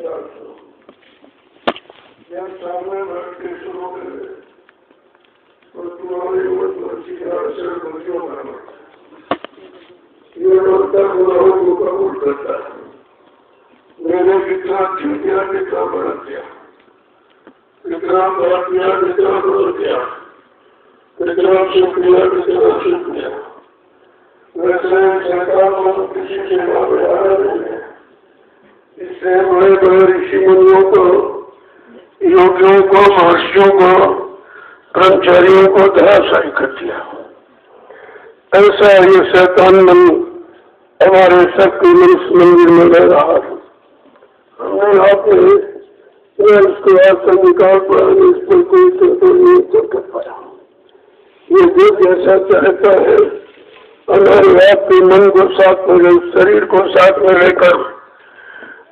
विचार करो। या सामने बैठ के सुनोगे तो तुम्हारी मर्जी का असर बच्चों का ये रोता गुनाहों को कबूल करता है। मैंने कितना किया, कितना बड़ा किया, कितना बड़ा किया, कितना बड़ा किया, कितना शुक्रिया, कितना शुक्रिया। वैसे शैतान को किसी के बारे नहीं है। इससे बड़े बड़े ऋषि मुनियों को, योगियों को, महर्षियों को, कर्मचारियों को धराशायी कर दिया। ऐसा ये शैतान मन हमारे सबके मंदिर में रह रहा है। हमने आपने इसको आसन निकाल पड़ा, इस पर कोई तो नहीं कर पाया। ये जो जैसा चाहता है हमारे आपके मन को साथ में, शरीर को साथ में लेकर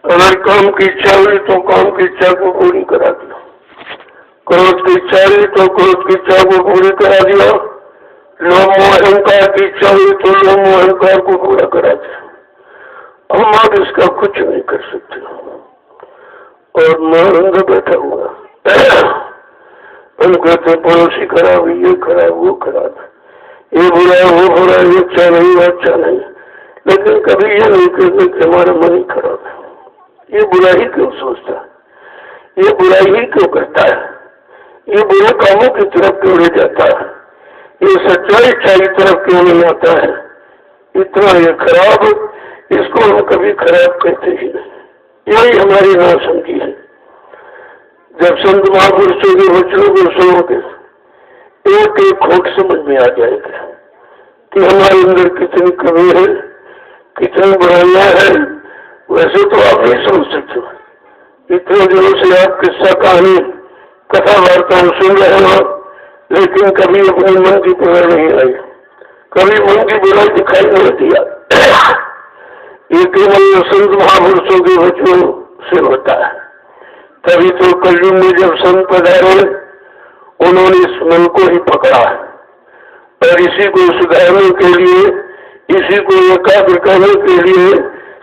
अगर काम की इच्छा हुई तो काम की इच्छा को पूरी करा दिया, क्रोध की इच्छा हुई तो क्रोध की इच्छा को पूरी करा दिया, लोभ अहंकार की इच्छा हुई तो लोभ अहंकार को पूरा करा दिया। हम आप इसका कुछ नहीं कर सकते। और मैं अंदर बैठा हुआ हम कहते पड़ोसी खराब, ये खराब, वो खराब, ये बुरा, वो बुरा, ये अच्छा नहीं, वो अच्छा नहीं, लेकिन कभी ये नहीं कहते कि हमारा मन ही खराब है। ये बुरा ही क्यों सोचता है, ये बुराई ही क्यों करता है, ये बुरे कामों की तरफ क्यों ले जाता है, ये सच्चाई की तरफ क्यों नहीं आता है, इतना ये खराब, इसको हम कभी खराब कहते ही नहीं। यही हमारी नासमझी है। जब संत महापुरुषों के वचनों को सुनोगे एक एक खोट समझ में आ जाएगा कि हमारे अंदर कितनी कमी है, कितनी बुराइयां हैं। वैसे तो आप नहीं समझ सकते, इतने दिनों से आप किस्सा कहानी कथा वार्ता सुन रहे हो, लेकिन कभी अपने मन की बुराई नहीं आई, कभी मन की बुराई दिखाई नहीं दिया। ये केवल संत महापुरुषों के वचनों से होता है। तभी तो कलयुग में जब संत पधारे उन्होंने इस मन को ही पकड़ा और इसी को सुधारने के लिए, इसी को एकाग्र करने के लिए,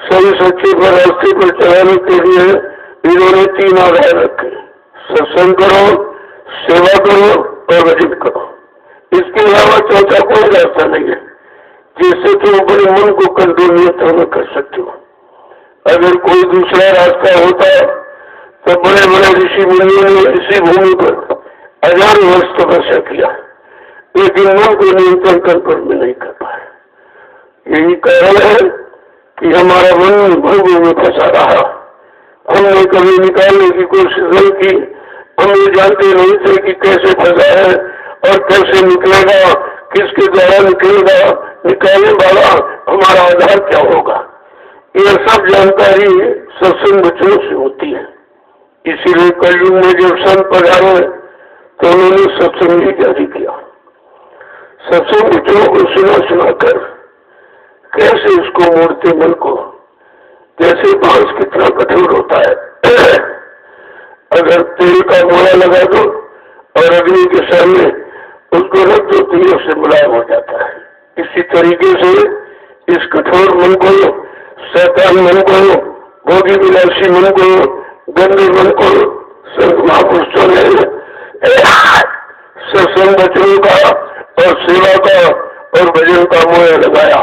सही सच्चे पर रास्ते पर चलाने के लिए इन्होंने 3 आधार रखे। सत्संग करो, सेवा करो और भजन करो। इसके अलावा चौथा कोई रास्ता नहीं है जिससे तुम अपने मन को कंट्रोल नियंत्रण कर सकते हो। अगर कोई दूसरा रास्ता होता तो बड़े बड़े ऋषि मुनियों ने इसी भूमि पर हजारों वर्ष तपस्या किया, लेकिन मन को नियंत्रण कर में नहीं कर पाए। यही कारण है कि हमारा मन भंगों में फंसा रहा। हमने कभी निकालने की कोशिश नहीं की। हम ये जानते नहीं थे कि कैसे फंसा है और कैसे निकलेगा, किसके द्वारा निकलेगा, निकालने वाला हमारा आधार क्या होगा। यह सब जानकारी सत्संग वचनों से होती है। इसीलिए कलयुग में जब संत पधारे तो उन्होंने सत्संग ही जारी किया। सत्संग वचनों को सुना कर कैसे उसको मोड़ते मन को, जैसे बांस कितना कठोर होता है। अगर तेल का गोला लगा दो और अग्नि के सामने उसको रख दो तो ये उससे मुलायम हो जाता है। इसी तरीके से इस कठोर मन को, शैतान मन को, भोगी विलासी मन को, गंदे मन को संत महापुरुषों ने सत्संग वचनों का और सेवा का और भजन का मोह लगाया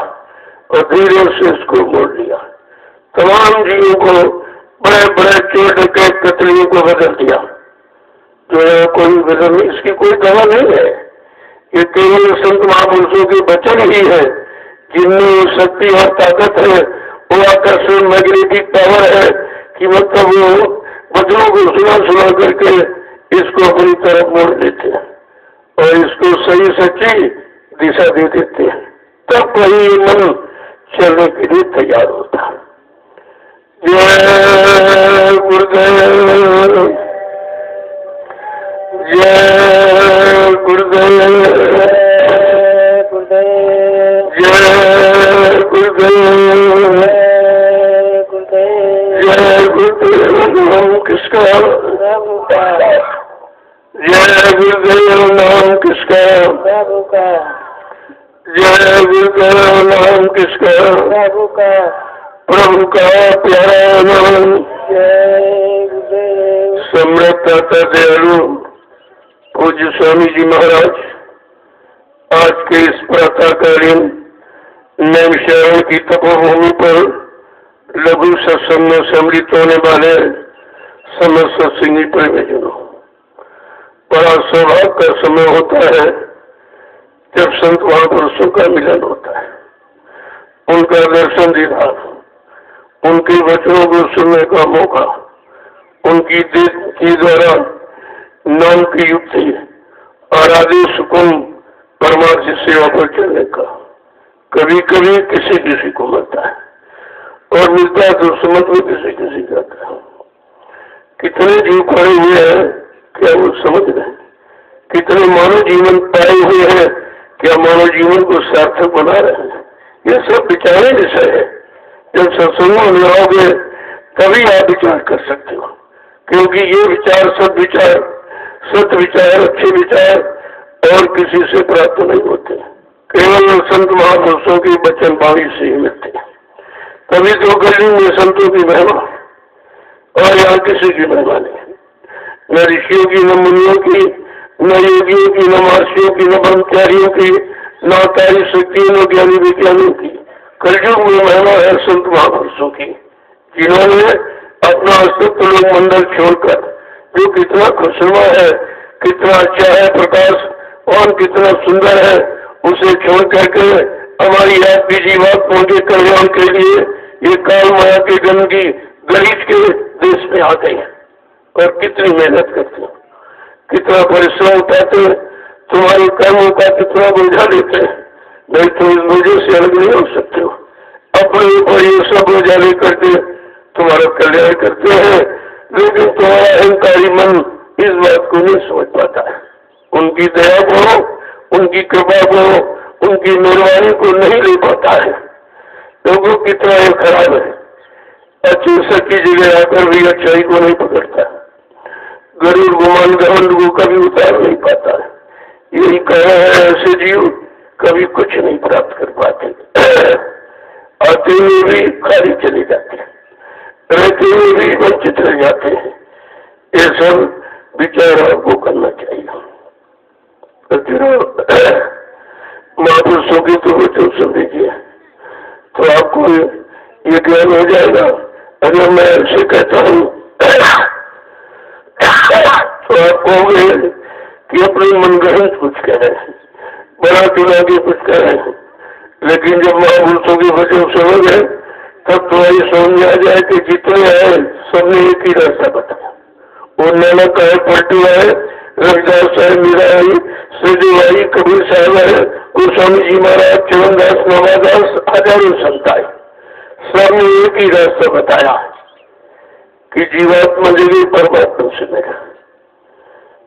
और धीरे से इसको मोड़ लिया। तमाम जीवों को, बड़े बड़े चोर डकैत कतलियों को बदल दिया। जो है कोई बदल नहीं, इसकी कोई दवा नहीं है। ये केवल संत महापुरुषों के वचन ही है जिनमें शक्ति और ताकत है, वो आकर्षण मैग्नेटिक पावर है कि मतलब वो वचनों को सुना करके इसको अपनी तरफ मोड़ देते हैं और इसको सही सच्ची दिशा दे देते हैं। तब वही मन चलने के लिए तैयार होता है। जय गुरुदेव, जय गुरुदेव, जय गुरुदेव, जय गुरुदेव नाम किसका, जय गुरुदेव नाम किसका, जय गुरुदेव नाम किसका, प्रभु का प्यारा नाम, सम्राट दाता दयालु पूज्य स्वामी जी महाराज, आज के इस प्रातःकालीन नैमिषारण्य की तपोभूमि पर लघु सत्संग में सम्मिलित होने वाले समस्त सत्संगी प्रेमीजनों, बड़ा सौभाग्य का समय होता है जब संत महापुरुषों का मिलन होता है, उनका दर्शन दीदार, उनके वचनों को सुनने का मौका, उनकी के द्वारा नाम की युक्ति आराध्य सुकुम परमार्थ सेवा पर चलने का कभी कभी किसी किसी को मिलता है और मिलता है तो समझ में किसी किसी जाता है। कितने जीव पड़े हुए हैं क्या वो समझ रहे हैं? कितने मानव जीवन पाए हुए हैं क्या मानव जीवन को सार्थक बना रहे हैं? ये सब विचार विषय है। जब सत्संगों में आओगे तभी आप विचार कर सकते हो, क्योंकि ये विचार सत विचार, अच्छे विचार और किसी से प्राप्त नहीं होते, केवल संत महापुरुषों की वचन वाणी से ही मिलते हैं। तभी तो कलयुग में संतों की महिमा और यहाँ किसी की महिमा नहीं, न ऋषियों की, न मुनियों की, न योगियों की, न महर्षियों की, न ब्रह्मचारियों की, न तारी शक्तियों, न ज्ञानी विज्ञानियों की। कलयुग में महिमा है संत महापुरुषों की, जिन्होंने अपना अस्तित्व लोक मंडल छोड़कर, जो कितना खुशनुमा है, कितना अच्छा है प्रकाश और कितना सुंदर है, उसे छोड़ करके हमारी आपकी जीवात्माओं के कल्याण के लिए ये काल माया के गंदगी गरीब के देश में आ गई है। और कितनी मेहनत करते हैं, कितना परिश्रम उठाते हैं, तुम्हारे कर्मों का कितना बोझा लेते हैं, नहीं तो इस बोझे से अलग नहीं हो सकते हो। अपने ऊपर ये सब बोझा लेकर के तुम्हारा कल्याण करते हैं, लेकिन तुम्हारा अहंकारी मन इस बात को नहीं समझ पाता है। उनकी दया को, उनकी कृपा को, उनकी मेहरबानी को नहीं ले पाता है। लोगों कितना ये खराब है, अच्छी सच्ची जगह आकर भी अच्छाई को नहीं पकड़ता, गरीब गुमान घमंड को कभी उतार नहीं पाता है। यही कारण है ऐसे जीव कभी कुछ नहीं प्राप्त कर पाते, आते हुए भी खाली चले जाते हैं, रहते हुए भी वंचित रह जाते हैं। ये सब विचार आपको करना चाहिए। महापुरुषों की तो वचन सुन लीजिए तो आपको ये ज्ञान हो जाएगा। अगर मैं ऐसे कहता हूँ तो आप कहोगे कि अपने मनगढ़ंत कुछ कह रहे हैं, बड़ा चुना के कुछ कह रहे हैं, लेकिन जब महापुरुषों के वचन सुनोगे तब तुम्हारी समझ में आ जाए कि जितने आए सबने एक ही रास्ता बताया। वो नानक है, पलटू है, रविदास है, मीरा आई, सजू आई, कबीर साहब है, गोस्वामी जी महाराज, चरणदास, नवादास, हजारों संत आए, सबने एक ही रास्ता बताया कि जीवात्मा जगह परमात्मा से मिला।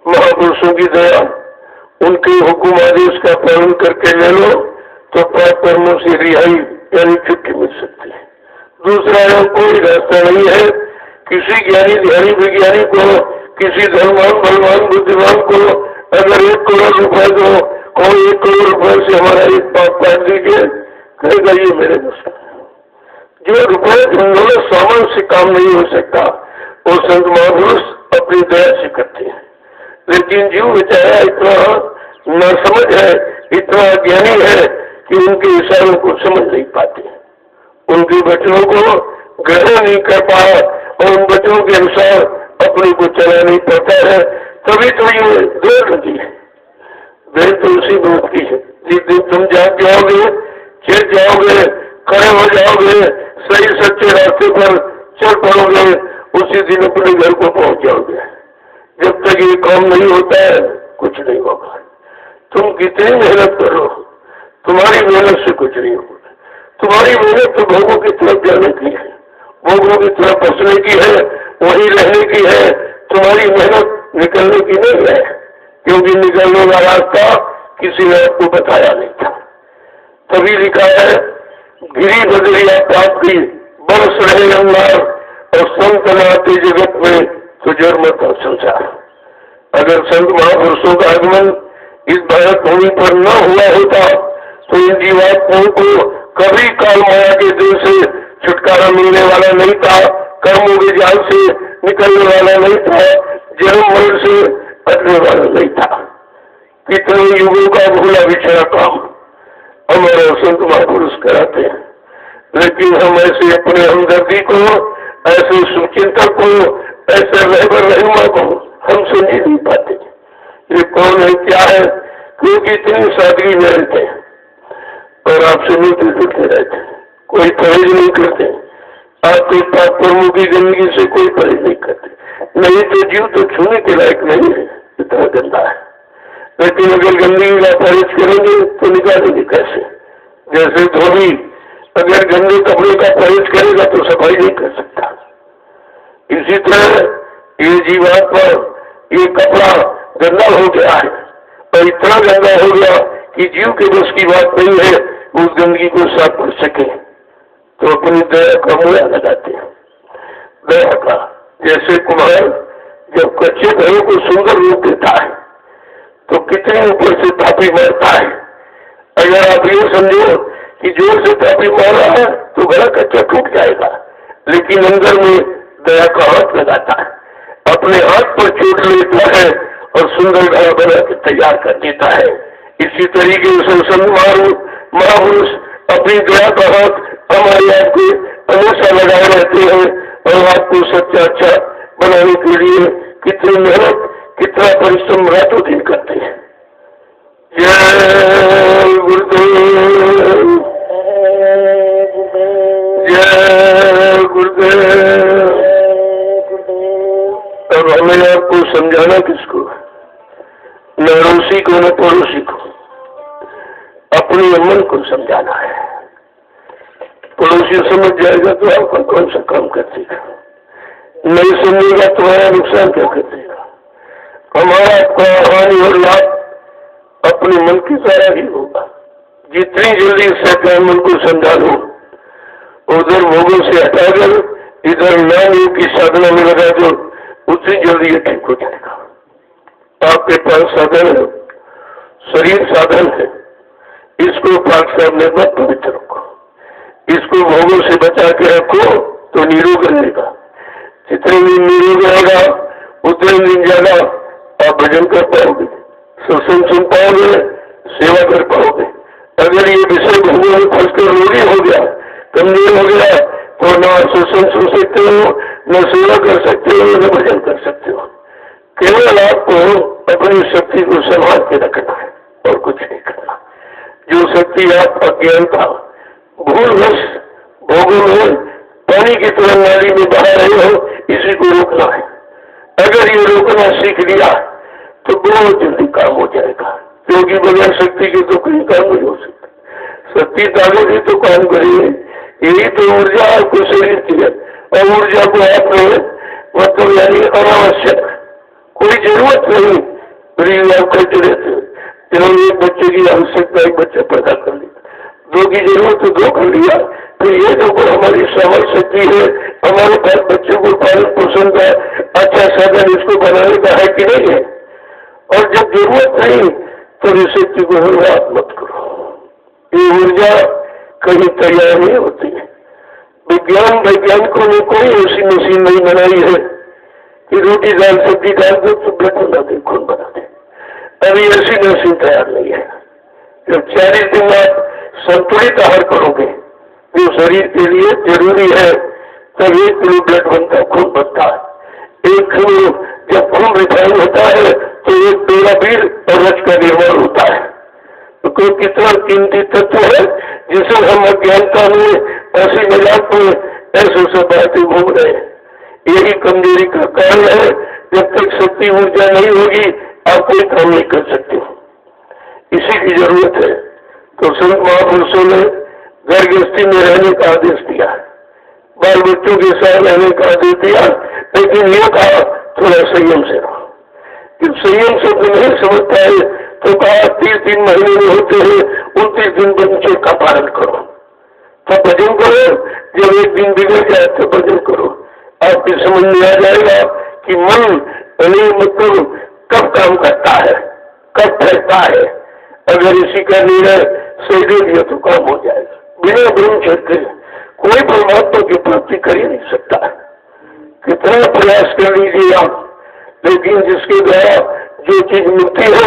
महापुरुषों की दया, उनके हुक्म आदेश का पालन करके ले लो तो पाप कर्मों से रिहाई यानी छुट्टी मिल सकती है। दूसरा कोई रास्ता नहीं है। किसी ज्ञानी ध्यानी विज्ञानी को, किसी धनवान बलवान बुद्धिमान को अगर 1 करोड़ रुपए दो और 1 करोड़ रुपए से हमारा एक पाप काट दीजिए, कहेगा ये मेरे बस का। जो रुपए धन सामान से काम नहीं हो सकता वो संत महापुरुष अपनी दया से करते हैं। लेकिन जीव बेचारा इतना न समझ है, इतना ज्ञानी है कि उनके इशारों को समझ नहीं पाते, उनके वचनों को ग्रहण नहीं कर पाया और उन वचनों के अनुसार अपने को चला नहीं पाता है। तभी तो ये देर लगी है। देर तो उसी बात की है, जिस दिन तुम जाग जाओगे, चेत जाओगे, खड़े हो जाओगे, सही सच्चे रास्ते पर चल पड़ोगे, उसी दिन अपने घर को पहुंच जाओगे। जब तक ये काम नहीं होता है कुछ नहीं होगा। तुम कितनी मेहनत करो, तुम्हारी मेहनत से कुछ नहीं होगा। तुम्हारी मेहनत तो भोगों की तरफ जाने की है, भोगों की तरफ बसने की है, वहीं रहने की है। तुम्हारी मेहनत निकलने की नहीं है, क्योंकि निकलने का रास्ता किसी ने आपको बताया नहीं था। तभी लिखा है गिरी बदरिया पाप की बरस रहे अंगार और संत नाते जगत में तो जन्मत संसार। अगर संत महापुरुषों का आगमन इस भारत भूमि पर न हुआ होता तो इन जीवात्माओं को कभी काल माया के दिल से छुटकारा मिलने वाला नहीं था, कर्मों के जाल से निकलने वाला नहीं था, जन्म मरण से हटने वाला नहीं था। कितने युगों का भूला बिछड़ा काम हमारे संत महापुरुष कराते हैं, लेकिन हम ऐसे अपने हमदर्दी को, ऐसे सुचिंतक को, ऐसे रहबर रहमा को हम समझ नहीं पाते। ये कौन है, क्या है, क्योंकि इतनी सादगी में रहते हैं और आपसे मिलते जुलते रहते हैं, कोई परहेज नहीं करते। आपके पाप कर्मों की गंदगी से कोई परहेज नहीं करते, नहीं तो जीव तो छूने के लायक नहीं है, इतना गंदा है। लेकिन अगर गंदगी का परहेज करेंगे तो निकालेंगे कैसे? जैसे धोबी अगर गंदे कपड़े का परहेज करेगा तो सफाई नहीं कर सकता, इसी तरह ये जीवात्मा, ये कपड़ा गंदा हो गया है और इतना गंदा हो गया कि जीव के बस की बात नहीं है उस गंदगी को साफ कर सके, तो अपनी दया का मोया लगाते हैं। दया का, जैसे कुम्हार जब कच्चे घरों को सुंदर रूप देता है तो कितने ऊपर से तापी मारता है। अगर आप ये समझो कि जोर से तापी मारा है तो घड़ा कच्चा टूट जाएगा, लेकिन अंदर में दया का हाथ लगाता है, अपने हाथ पर चोट लेता है और सुंदर घड़ा बना के तैयार कर देता है। इसी तरीके से संत महापुरुष अपनी दया का हाथ हमारे आपको हमेशा लगाए रहते हैं और आपको सच्चा अच्छा बनाने के लिए कितनी मेहनत, कितना परिश्रम रातों दिन करते हैं। जय गुरुदेव, जय गुरुदेव। अब हमें आपको समझाना किसको? न अड़ोसी को न पड़ोसी को, अपने मन को समझाना है। पड़ोसी समझ जाएगा तो आपका कौन सा काम कर देगा, नहीं समझेगा तो हमारा नुकसान क्या कर देगा। हमारा आपका हानि और लाभ अपने मन की द्वारा ही होगा। जितनी जल्दी से मन को समझा लो, उधर भोगों से हटाकर इधर नाम योग की साधना में लगा दो, उतनी जल्दी ये ठीक हो जाएगा। आपके पास साधन है, शरीर साधन है, इसको पाक सामने मत पवित्र रखो, इसको भोगों से बचा के रखो तो निरोग रहेगा। जितने दिन निरोग रहेगा उतने दिन ज्यादा आप भजन कर पाओगे, सत्संग सुन पाओगे, सेवा कर पाओगे। अगर ये विषय भोगों में फंसकर रोगी हो गया, कमजोर हो गया, तो न सत्संग सुन सकते हो, न सेवा कर सकते हो, न भजन कर सकते हो। केवल आपको अपनी शक्ति को संभाल के रखना है और कुछ नहीं करना। जो शक्ति आप अज्ञानता भूलवश भोगों में पानी की तरह नाली में बहा रहे हो, इसी को रोकना है। अगर ये रोकना सीख लिया तो बहुत जल्दी काम हो जाएगा, क्योंकि बगैर शक्ति के तो कहीं काम नहीं हो सकता। शक्ति ताकत ही तो काम करेंगे, यही तो ऊर्जा आपको शरीर की है और ऊर्जा को आपने मतलब यानी अनावश्यक कोई जरूरत नहीं गरीब आप करते रहते हो। चलो एक बच्चे की आवश्यकता, एक बच्चा पैदा कर लिया, दो की जरूरत तो दो कर लिया, तो ये जो हमारी सामर्थ्य शक्ति है, हमारे पास बच्चों को पालन पोषण का अच्छा साधन इसको बनाने का है कि नहीं है। और जब जरूरत नहीं तो इस शक्ति को बर्बाद मत करो। ये ऊर्जा कहीं तैयार नहीं होती है। वैज्ञानिकों ने कोई ऐसी मशीन नहीं बनाई है कि रोटी दाल सब्जी डाल दो तो ब्लड बना दे, खून बना दे। अभी ऐसी मशीन तैयार नहीं है। जब 40 दिन आप संतुलित आहार करोगे जो शरीर के लिए जरूरी है, तब 1 किलो ब्लड बनता है, खून बनता है। 1 किलो जब खून रिफाइन होता है तो 1 पेड़ा बीर और रज का निर्माण होता है। तो कितना कीमती तत्व है जिसे हम अज्ञानता में ऐसी मजाक में ऐसे सब बातें घूम रहे हैं। यही कमजोरी का कारण है। जब तक शक्ति ऊर्जा नहीं होगी आप कोई काम नहीं कर सकते, इसी की जरूरत है। तो संत महापुरुषों ने घर गृहस्थी में रहने का आदेश दिया, बाल बच्चों के साथ रहने का आदेश दिया, लेकिन यह कहा थोड़ा संयम से रहो। जब संयम से नहीं समझता है तो कहा 3 महीने में होते हैं 29 दिन बच्चों का पालन करो, तब भजन करो। जब 1 दिन बिगड़ जाए तो भजन करो। आपकी समझ में आ जाएगा कि मन मतलब कब काम करता है, कब ठहरता है। अगर इसी का निर्णय सही दे दिया तो काम हो जाएगा। बिना ब्रह्मचर्य के कोई परमात्मा की प्राप्ति कर ही नहीं सकता है। कितना प्रयास कर लीजिए आप, लेकिन जिसके द्वारा जो चीज मिलती है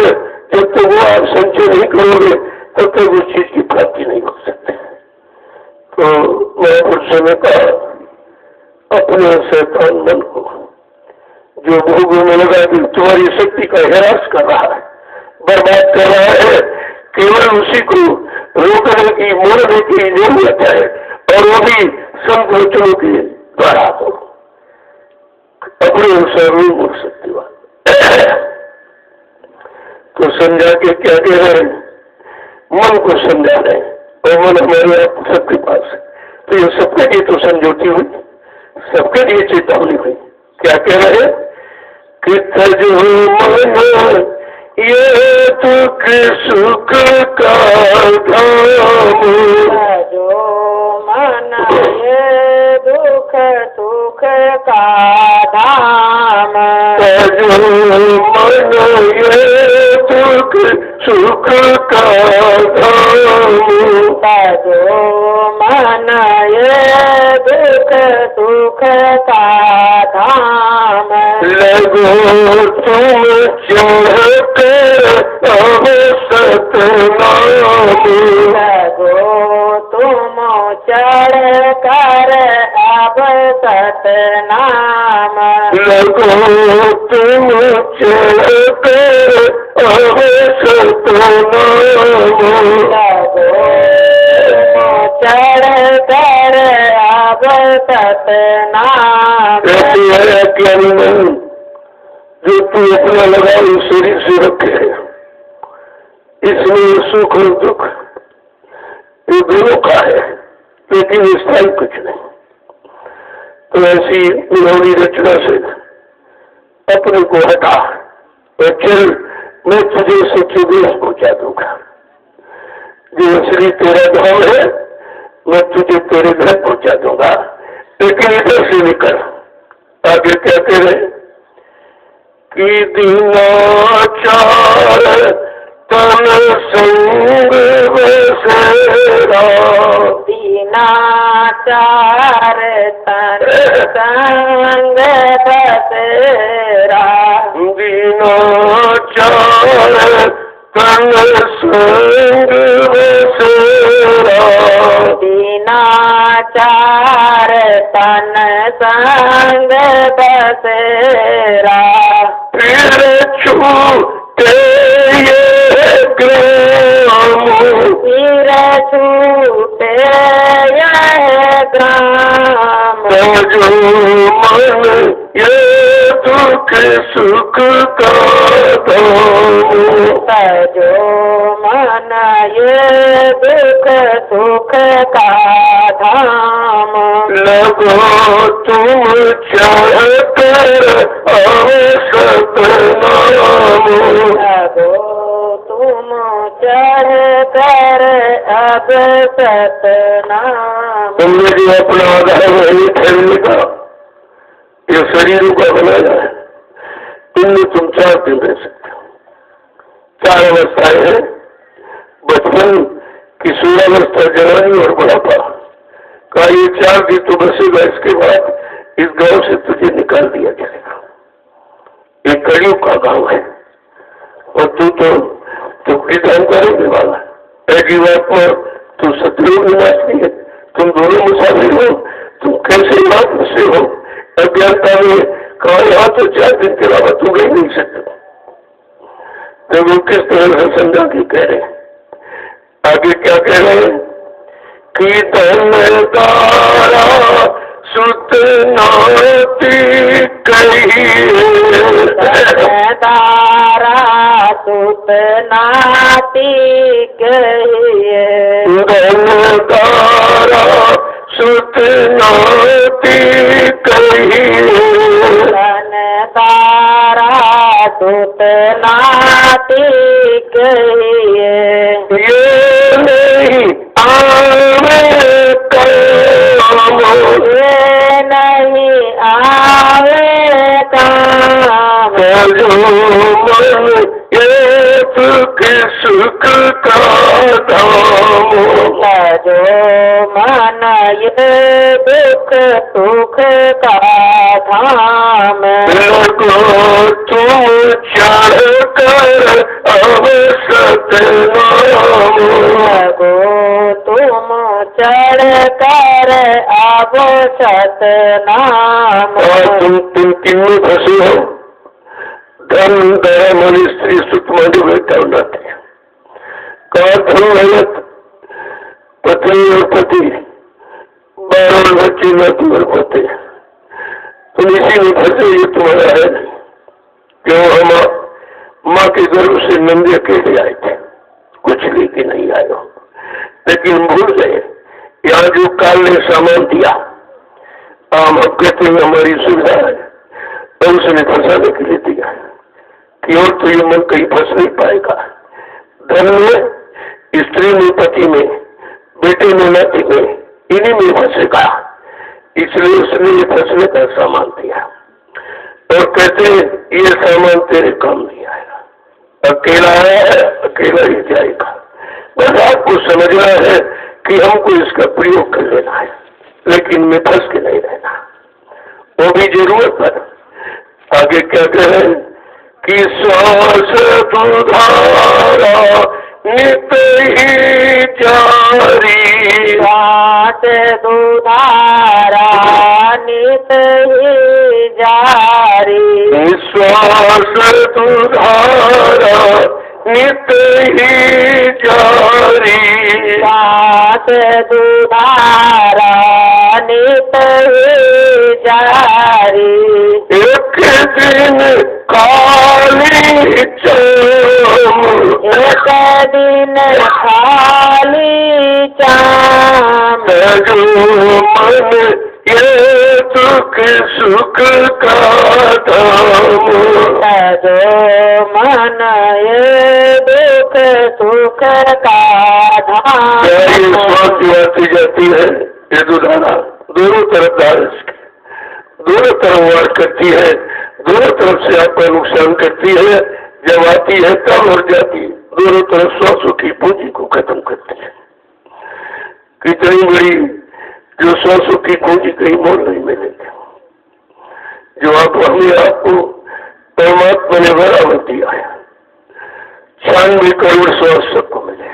जब तक वो आप संचय नहीं करोगे तब तक उस चीज की प्राप्ति नहीं हो सकती। तो महापुरुषों ने कहा अपने शैतान मन को जो भोगों में लगा कि तुम्हारी शक्ति का ह्रास कर रहा है, बर्बाद कर रहा है, केवल उसी को रोकने की मोड़ने की जरूरत है, और वो भी संत वचनों के द्वारा हो, अपने अनुसार नहीं मोड़ सकती बात। तो समझा के क्या कह रहे हैं, मन को समझा रहे हैं, और मन हमारे आप सबके पास है। तो ये सबके लिए तो समझौती हुई, सबके लिए चेतावनी हुई। क्या कह रहे हैं कि तजो मन ये दुख सुख का धाम, जो मन ये दुख सुख का धाम, तजो मन ये दुख सुख का धाम, तजो मन ये दुख सुख का धाम, लगो तुम चढ़ कर अब सतनाम, लगो तुम चढ़ कर अब सतनाम, लगो तुम चढ़ कर अब सतनाम, लगो तुम चढ़ कर अब सतनाम। जो तू अपना लगाओ शरीर से रखे, इसमें सुख और दुख ये दोनों का है, लेकिन स्थायी कुछ नहीं। तो ऐसी उन्होंने रचना से अपने को हटा और चल, मैं तुझे सच्चे देश पहुंचा दूंगा। जो असली तेरा धाम है मैं तुझे तेरे घर पहुंचा दूंगा, लेकिन इधर से निकल। आगे क्या कह रहे कि दीनाचार तन संग बसेरा, दीनाचार तन संग बसेरा, दीनाचार तन संग बसेरा, दीनाचार तन संग बसेरा, फिर छूटे ये ग्राम, फिर छूटे यह ग्राम, जो मन ये दुख सुख का धाम, जो मन ये दुख सुख का धाम, लगो तुम चढ़ कर अब सतनाम, लगो तुम चढ़ कर अब सतनाम। तुमने जो अपना आधार वही ठहरने का ये शरीर का बनाया है, इनमें तुम 4 दिन रह सकते हो। 4 अवस्थाएं हैं, बचपन, किशोरावस्था, जवानी और बुढ़ापा का। ये 4 दिन तो बसेगा, इसके बाद इस गांव से तुझे निकाल दिया जाएगा। ये कलयुग का गांव है और तू तो विधान करेंगे वाला ऐसी बात पर तू सतयुग निवासी है। तुम दोनों मुसाफिर हो, तुम कैसे बात से हो अज्ञानता में। कहा यहाँ तो 4 दिन के अलावा तू रह नहीं सकते। तो वो किस तरह से समझा के कह रहे हैं, आगे क्या कह रहे हैं कि धन तारा सुत नाती कहिए, तारा सुत नाती कहिए, धन तारा सुत नाती कहिए, धन तारा सुत नाती कहिए, ये नहीं आवे काम, ये नहीं आवे काम, जो मन ये दुख सुख का धाम, जो मन ये दुख सुख का धाम। लगो तुम चढ़ कर अब सतनाम। लगो तुम चढ़ कर अब सतनाम। तुम तीनों फंसे हो, धन दया मन स्त्री सुख मांडे बैठा बनाते हैं। कहा धर्म मेहनत पत्नी और पति 12 बच्चे न तुम्हारे पते, तुम इसी में फंसे, ये तुम्हारा है नहीं। क्यों? हम माँ के गर्भ से नंदे अकेले आए थे, कुछ लेके नहीं आए हो, लेकिन भूल गए यहाँ जो काल ने सामान दिया, हम कहते हैं हमारी सुविधा है, तो उसने फंसाने के लिए दिया कि और तो ये मन कहीं फंस नहीं पाएगा। धन में, स्त्री में, पति में, बेटे में, नाती में, इन्हीं में फंसेगा, इसलिए उसने ये फंसने का सामान दिया और कहते ये सामान तेरे काम नहीं आएगा, अकेला है अकेला ही जाएगा। बस आपको समझना है कि हमको इसका प्रयोग कर लेना है, लेकिन मैं फंस के नहीं रहना, वो भी जरूरत पर। आगे क्या कहें कि श्वास दुधारा नित ही जारी। श्वास दुधारा नित ही जारी। श्वास दुधारा नित ही जारी। श्वास दुधारा नित ही जारी। एक दिन खाली चाम। एक दिन खाली चाम। जो मन ये दुख सुख का धाम। जो मन ये दुख सुख का धाम। ये स्वास्थ्य आती जाती है, ये दुधारा दोनों तरफ धार, दोनों तरफ वार करती है, दोनों तरफ से आपका नुकसान करती है। जब आती है तब और जाती है, दोनों तरफ श्वासों की पूंजी को खत्म करती है। कितनी बड़ी जो श्वासों की पूंजी कहीं मोल नहीं मिलेगी, जो हमें आपको परमात्मा ने बराबर दिया है। 96 करोड़ श्वास सबको मिले,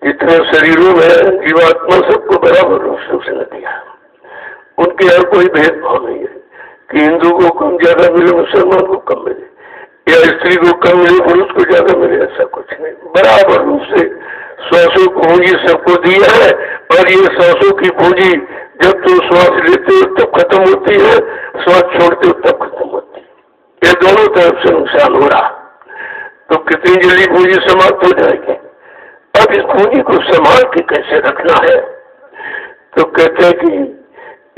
जितने शरीरों में जीवात्मा सबको बराबर रूप से उसने दिया। उनके यहाँ कोई भेदभाव नहीं है कि हिंदू को कम ज्यादा मिले, मुसलमान को कम मिले, या स्त्री को कम मिले, पुरुष को ज्यादा मिले, ऐसा कुछ नहीं। बराबर रूप से श्वासों की पूंजी सबको दी है। और ये श्वासों की पूंजी जब तुम श्वास लेते हो तब खत्म होती है, श्वास छोड़ते हो तब खत्म होती है। ये दोनों तरफ से नुकसान हो रहा, तो कितनी जल्दी पूंजी समाप्त हो जाएगी। अब इस पूंजी को संभाल के कैसे रखना है, तो कहते हैं कि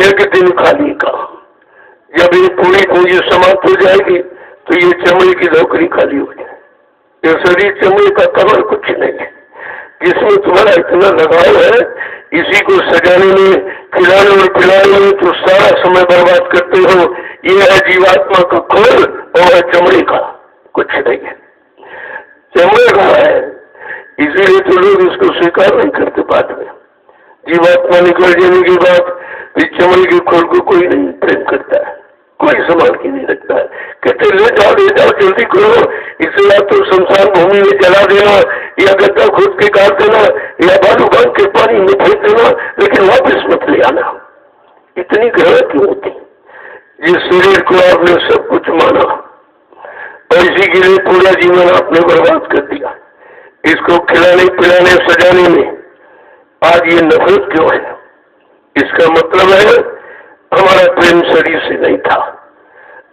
एक दिन खाली का, जब ये पूरी पूंजी समाप्त हो जाएगी तो ये चमड़े की नौकरी खाली हो जाए। ये शरीर चमड़े का कमर कुछ नहीं है, जिसमें तुम्हारा इतना लगाव है, इसी को सजाने में, खिलाने और पिलाने में तो सारा समय बर्बाद करते हो। ये है जीवात्मा का खोल और है चमड़े का, कुछ नहीं है, चमड़े का है। इसीलिए तो लोग इसको स्वीकार नहीं करते। बाद में जीवात्मा निकल जाने के बाद इस चमड़े के खोल को कोई नहीं प्रेम करता है, कोई संभाल के नहीं रखता है। कहते ले जाओ जल्दी करो, इसे या तो शमशान भूमि में जला देना, या गड्ढा खोद के काट देना, या बालू बांध के पानी में फेंक देना, लेकिन वापस मत ले आना। इतनी ग्रह क्यों होती? जिस शरीर को आपने सब कुछ माना और इसी के लिए पूरा जीवन आपने बर्बाद कर दिया, इसको खिलाने पिलाने सजाने में आज ये नफरत क्यों है? इसका मतलब है हमारा प्रेम शरीर से नहीं था।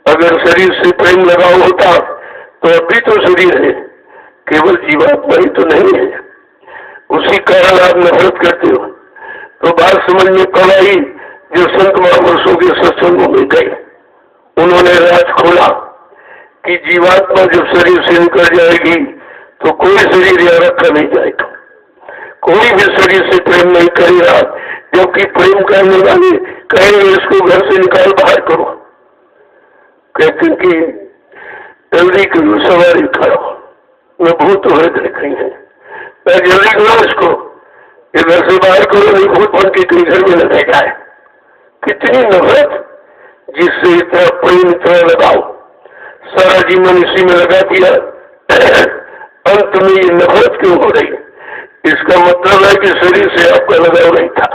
अगर शरीर से प्रेम लगाव होता तो अभी तो शरीर है, केवल जीवात्मा ही तो नहीं है। उसी कारण आप नफरत करते हो। तो बात समझ में कब आई? जो संत महापुरुषों के सत्संगों में गए, उन्होंने राज खोला कि जीवात्मा जब शरीर से निकल जाएगी तो कोई शरीर यहाँ रखा नहीं जाएगा, कोई भी शरीर से प्रेम नहीं करेगा। जबकि प्रेम करने वाले कहेंगे इसको घर से निकाल बाहर करो, कहते कि जल्दी करो सवारी करो, मैं भूत वृद्ध रखी है, मैं जल्दी करो इसको, ये घर से बाहर करो, नहीं भूत बन के कहीं घर में न रह जाए। कितनी नफरत, जिससे इतना प्रेम, इतना लगाओ, सारा जीवन इसी में लगा दिया, अंत में ये नफरत क्यों हो रही है? इसका मतलब है कि शरीर से आपका लगाव नहीं था,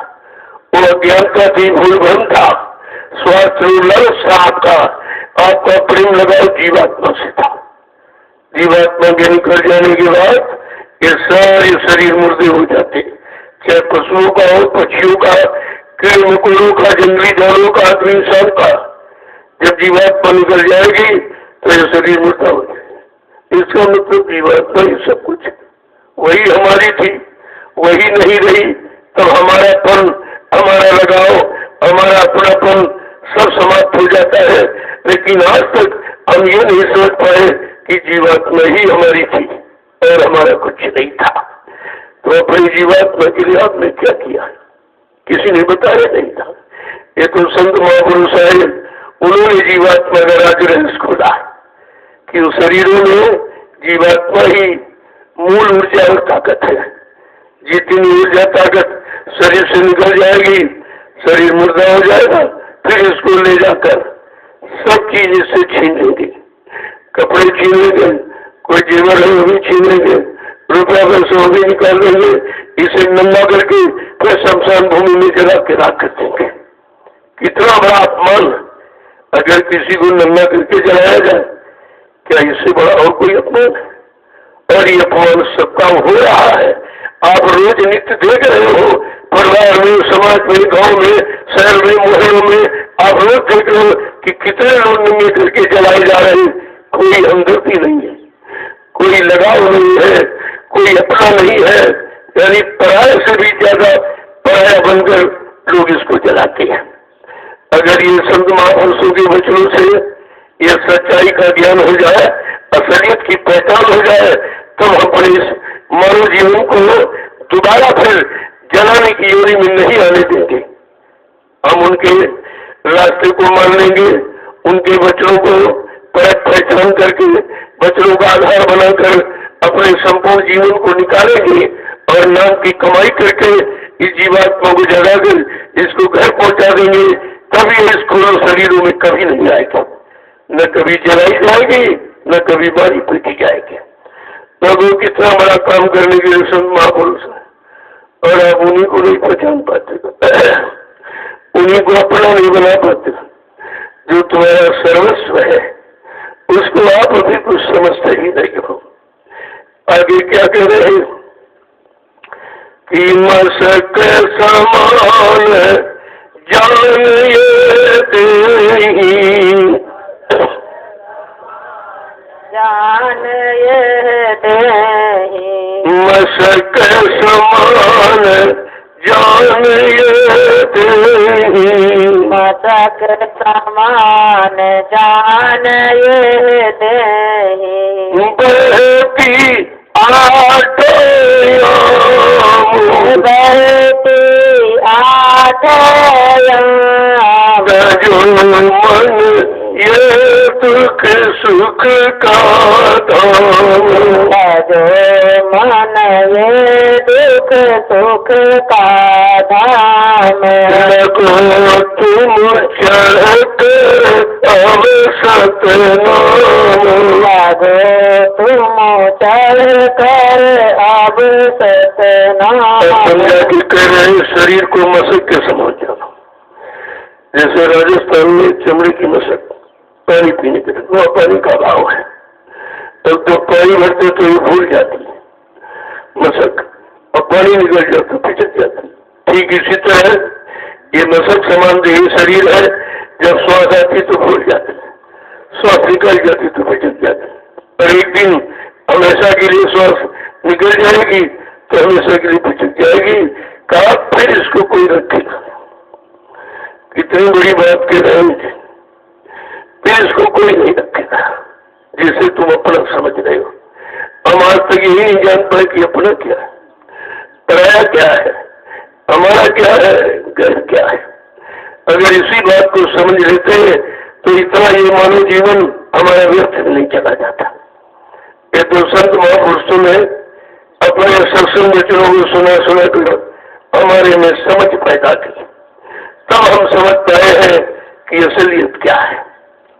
वो अज्ञानता थी, भूल भ्रम था, स्वार्थ लालच था आपका प्रेम लगाव जीवात्मा से था। जीवात्मा के निकल जाने के बाद ये सारे शरीर मुर्दे हो जाते, चाहे पशुओं का हो, पक्षियों का, कीड़े मकोड़ों का, जंगली जानवरों का, आदमी इंसान का। जब जीवात्मा निकल जाएगी तो ये शरीर मुर्दा हो जाएगा। इसका मतलब जीवात्मा ही सब कुछ, वही हमारी थी, वही नहीं रही, तब हमारापन, हमारा लगाव, हमारा अपनापन सब समाप्त हो जाता है। लेकिन आज तक हम ये नहीं समझ पाए कि जीवात्मा ही हमारी थी और हमारा कुछ नहीं था। तो अपनी जीवात्मा के लिए आपने क्या किया? किसी ने बताया नहीं था। ये तो संत महापुरुष आए, उन्होंने जीवात्मा का राज रहस्य खोला कि उस शरीरों में जीवात्मा ही मूल ऊर्जा और ताकत है। जितनी ऊर्जा ताकत शरीर से निकल जाएगी, शरीर मुर्दा हो जाएगा, फिर इसको ले जाकर सब चीज इससे छीन लेंगे। कपड़े छीन लेंगे, कोई जेवर है वो भी छीन लेंगे, रुपया पैसे वो भी निकाल लेंगे, इसे नंगा करके फिर शमशान भूमि में जला के राख कर देंगे। कितना बड़ा अपमान! अगर किसी को नंगा करके जलाया जाए, क्या इससे बड़ा और कोई अपमान है? और ये अपमान सबका हो रहा है। आप रोज नित्य देख रहे हो, परिवार में, समाज में, गांव में, शहर में, मोहल्लों में, आप रोज देख रहे हो कि कितने लोग नंगे करके जलाए जा रहे हैं। कोई हमदर्दी नहीं है, कोई लगाव नहीं है, कोई अपना नहीं है, यानी पराये से भी ज्यादा पराया बनकर लोग इसको जलाते हैं। अगर ये संत महापुरुषों के वचनों से ये सच्चाई का ज्ञान हो जाए, असलियत की पहचान हो जाए, तब हम अपने इस मानव जीवन को दोबारा फिर जलाने की योरी में नहीं आने देंगे। हम उनके रास्ते को मान लेंगे, उनके वचनों को पहचान करके, वचनों का आधार बनाकर अपने संपूर्ण जीवन को निकालेंगे और नाम की कमाई करके इस जीवात्मा को जगाकर इसको घर पहुंचा देंगे। तभी इस क्रूर शरीरों में कभी नहीं आएगा, न कभी जलाई जाएगी, न कभी मारी पीटी जाएगी। प्रभु कितना बड़ा काम करने के लिए संत महापुरुष है, और आप उन्हीं को नहीं पहचान पाते, उन्हीं को अपना नहीं बना पाते। जो तुम्हारा सर्वस्व है उसको आप अभी कुछ समझते ही नहीं हो। आगे क्या कह रहे हैं कि मसक समान जान ये देही, जान ये देही, मसक समान जान ये देही, मसक समान जान ये देही, बहती आठों बहती आठों जो मन ये दुख सुख का धाम, जो मन ये दुख सुख का धाम, लगो तुम चढ़ते अब सतनाम, लगो तुम चढ़ कर अब सतनाम। समझा कि कह रहे शरीर को मशक के समझ जाना। जैसे राजस्थान में चमड़े की मशक, पानी पीने के लिए वहाँ पानी का अभाव है, तब तो पानी भरते तो ये भूल जाती है मशक, और पानी निकल जाता पिचक जाती। ठीक इसी तरह ये मशक समान देही शरीर है, जब श्वास आती तो भूल जाती, श्वास निकल जाती तो पिचक जाती, और एक दिन हमेशा के लिए श्वास निकल जाएगी तो हमेशा के लिए पिचक जाएगी। कहा फिर इसको कोई रखेगा? कितनी बड़ी बात कह रहे हैं, फिर इसको कोई नहीं रखेगा जिसे तुम अपना समझ रहे हो। हम आज तक यही नहीं जान पाए कि अपना क्या है, पराया क्या है, हमारा क्या है, घर क्या है। अगर इसी बात को समझ लेते हैं तो इतना ये मानव जीवन हमारा व्यर्थ नहीं चला जाता। ये तो संत महापुरुषों ने अपने सत्संग वचनों को सुना कर हमारे में समझ पैदा की, तब हम समझ पाए कि असलियत क्या है।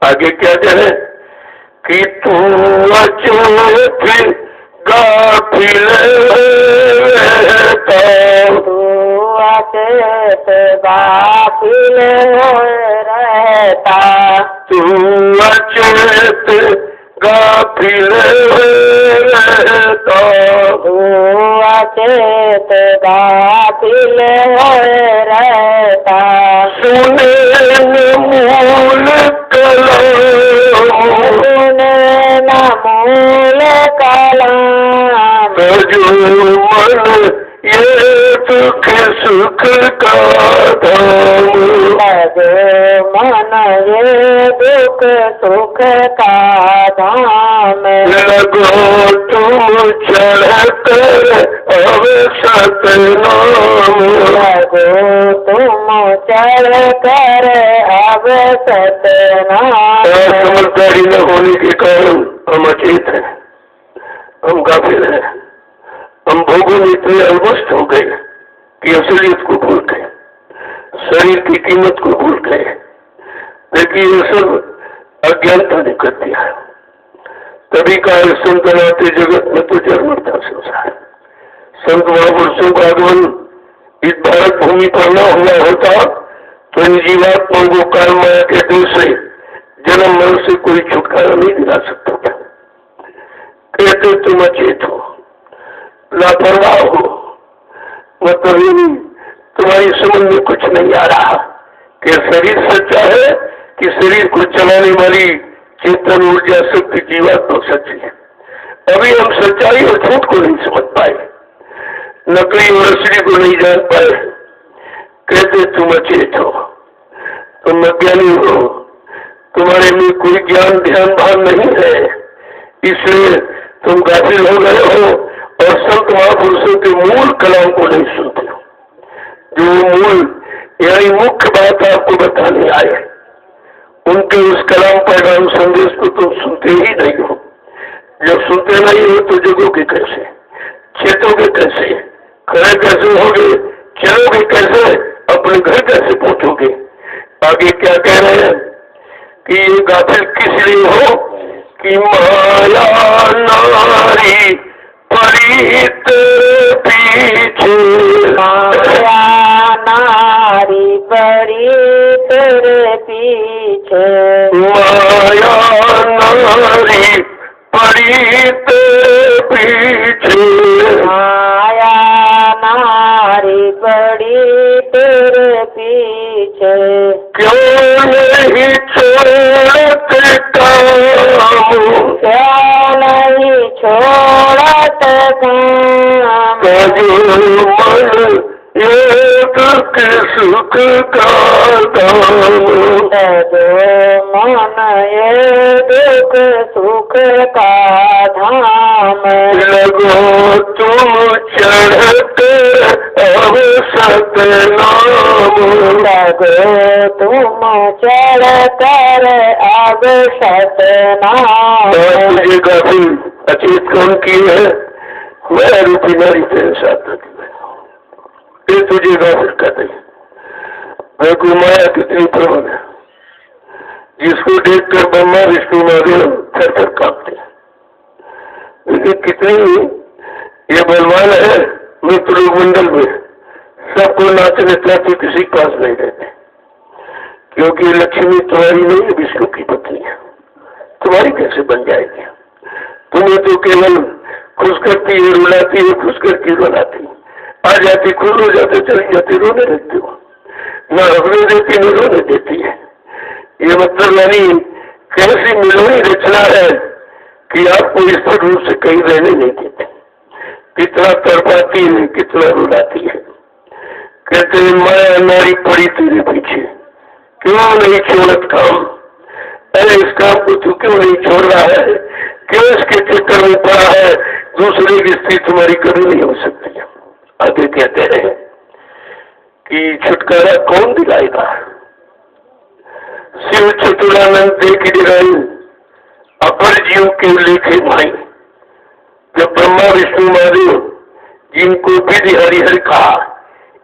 आगे क्या कहे कि तू अचेत गाफिल रहता, तू अचेत गाफिल रहता, तू अचेत गाफिल रहता, तू अचेत गाफिल रहता, सुने मूल कलाम, सुने न मूल कलाम, तजुमन ये दुख सुख का धाम, तजुमन ये दुख सुख का धाम, लगो तुम चढ़कर अब सतनाम, लगो तुम चढ़ कर अब सतनाम। समझदारी न होने के कारण हम अचेत हैं, हम गाफिल हैं, हम भोगों में इतने अलमस्त हो गए कि असलियत को भूल गए, शरीर की कीमत को भूल गए। देखिए ये सब अज्ञानता ने कर दिया है। तभी का संत नाते जगत में तो जन्मता संसार। संत महापुरुषों का आगमन इस भारत भूमि पर न हुआ होता तो इन जीवात्माओं को काल माया के दोष से जन्म मरण से कोई छुटकारा नहीं दिला सकता था। कहते तुम अचेत हो, लापरवाह हो, मतलब तुम्हारी समझ में कुछ नहीं आ रहा कि शरीर सच्चा है कि शरीर को चलाने वाली चेतन ऊर्जा शक्ति जीवात्मा सच्ची है। अभी हम सच्चाई और झूठ को नहीं समझ पाए, नकली और असली को नहीं जान पाए। कहते तुम अचेत हो, तुम अज्ञानी हो, तुम्हारे में कोई ज्ञान ध्यान भान नहीं है, इसलिए तुम गाफिल हो गए हो और संत महापुरुषों के मूल कलाम को नहीं सुनते हो। जो मूल यानी मुख्य बात आपको बताने आए, उनके उस कलाम पैगाम संदेश को तुम सुनते ही नहीं हो। जब सुनते नहीं हो तो जगोगे कैसे, चेतोगे कैसे, खड़े कैसे होगे, चलोगे कैसे, अपने घर कैसे पहुंचोगे। आगे क्या कह रहे हैं कि ये गाफिल किस लिए हो कि माया नारी पड़ी तेरे पीछे, माया नारी पड़ी तेरे पीछे, माया नारी पड़ी तेरे पीछे, माया नारी पड़ी तेरे पीछे, क्यों नहीं छोड़ते काम, क्यों नहीं छोड़त काम, तजुमन ये दुख सुख का धाम, तजुमन ये दुख सुख का धाम, लगो तुम चढ़ते अब सतनाम, लगो तुम चढ़ कर अब सतनाम। तुझे गाफिल अचेत कौन की है, मैं रूपी नारी तेरे साथ लगी ये तुझे गाफिल कर दे। देखो माया कितनी प्रबल है, जिसको देखकर ब्रह्मा विष्णु महादेव थर थर कांपते हैं। लेकिन कितनी ये बलवान है मित्र मंडल में, सबको नाचने चाहते किसी के पास नहीं रहते, क्योंकि लक्ष्मी तुम्हारी नहीं है, विष्णु की पत्नी है। तुम्हारी कैसे बन जाएगी? तुम्हें तो केवल खुश करती है, रुलाती है, खुश करके रुलाती है, आ जाती खुश हो जाते, चली जाती रोने लगती हो, न हंसने देती न रोने देती है। ये मतलब यानी कैसी मिलोनी रचना है कि आपको स्थिर रूप से कहीं रहने नहीं देते। कितना तड़पाती है, कितना रुलाती है। कहते हैं माया नारी पड़ी तेरे पीछे, क्यों नहीं छोड़त काम, अरे इस काम को तू क्यों नहीं छोड़ रहा है, क्यों इसके चक्कर में पड़ा है, दूसरे की स्त्री तुम्हारी कभी नहीं हो सकती है। आगे कहते हैं कि छुटकारा कौन दिलाएगा, शिव चतुरानंद देख दिलाई अपर जीव के लेखे माई। जब ब्रह्मा विष्णु महादेव जिनको विधि हरिहर कहा,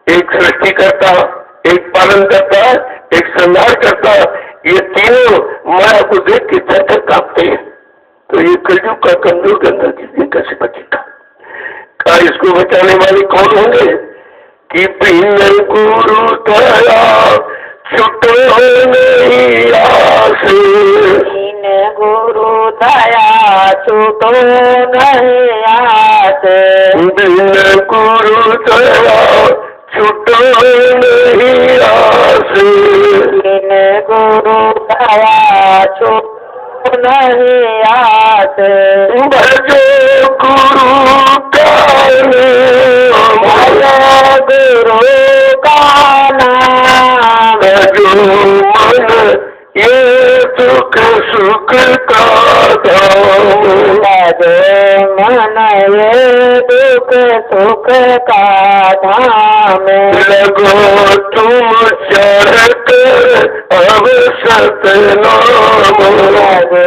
एक सृष्टि करता, एक पालन करता, एक संहार करता, ये तीनों माया को देख के थर कांपते हैं। तो ये कलयुग का कमजोर के अंदर किसी कैसे बचेगा? का इसको बचाने वाले कौन होंगे? कि बिन गुरु दया छुटो नहीं आसे, बिन गुरु दया छुटो नहीं आसे, बिन गुरु दया छुटो नहीं आसे, बिन गुरु दया छुटो नहीं आसे। भजो गुरु का नाम, गुरु का नाम, भजो मन ये सुख सुख का धाम, भजो मन ये दुख सुख का धाम। लगो तुम चढ़ अब सतनाम, लगो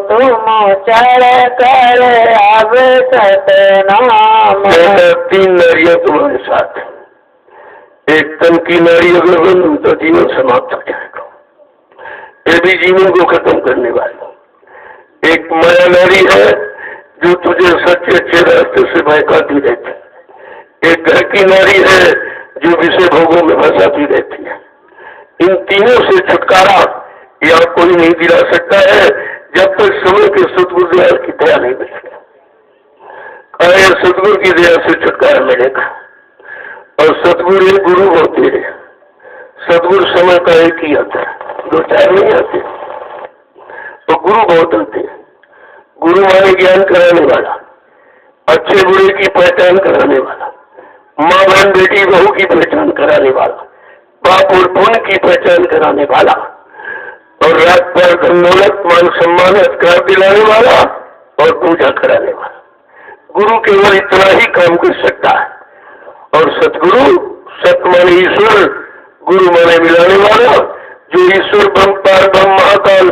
तुम चढ़ कर अब सतनाम। 3 नारियां तुम्हारे साथ, एक तन की नारी अगर बन तो जीवन समाप्त हो जाएगा, ये भी जीवन को खत्म करने वाली। एक माया नारी है जो तुझे सच्चे अच्छे रास्ते से बहकाती रहती है, एक घर की नारी है जो विषय भोगों में फंसाती रहती है। इन तीनों से छुटकारा या कोई नहीं दिला सकता है जब तक समय के सतगुरु दया की दया नहीं मिलेगी। सतगुरु की दया से छुटकारा मिलेगा। और सतगुरु एक गुरु होते हैं, सतगुरु समय का एक ही आता है, 2-4 नहीं आते। तो गुरु बहुत आते हैं। गुरु माने ज्ञान कराने वाला, अच्छे बुरे की पहचान कराने वाला, माँ बहन बेटी बहू की पहचान कराने वाला, पाप और पुण्य की पहचान कराने वाला, और रात पर धन दौलत मान सम्मान अधिकार दिलाने वाला और पूजा कराने वाला। गुरु केवल इतना ही काम कर सकता है। और सतगुरु, सत माने ईश्वर, गुरु माने मिलाने वाला, जो ईश्वर ब्रह्म पार ब्रह्म महाकाल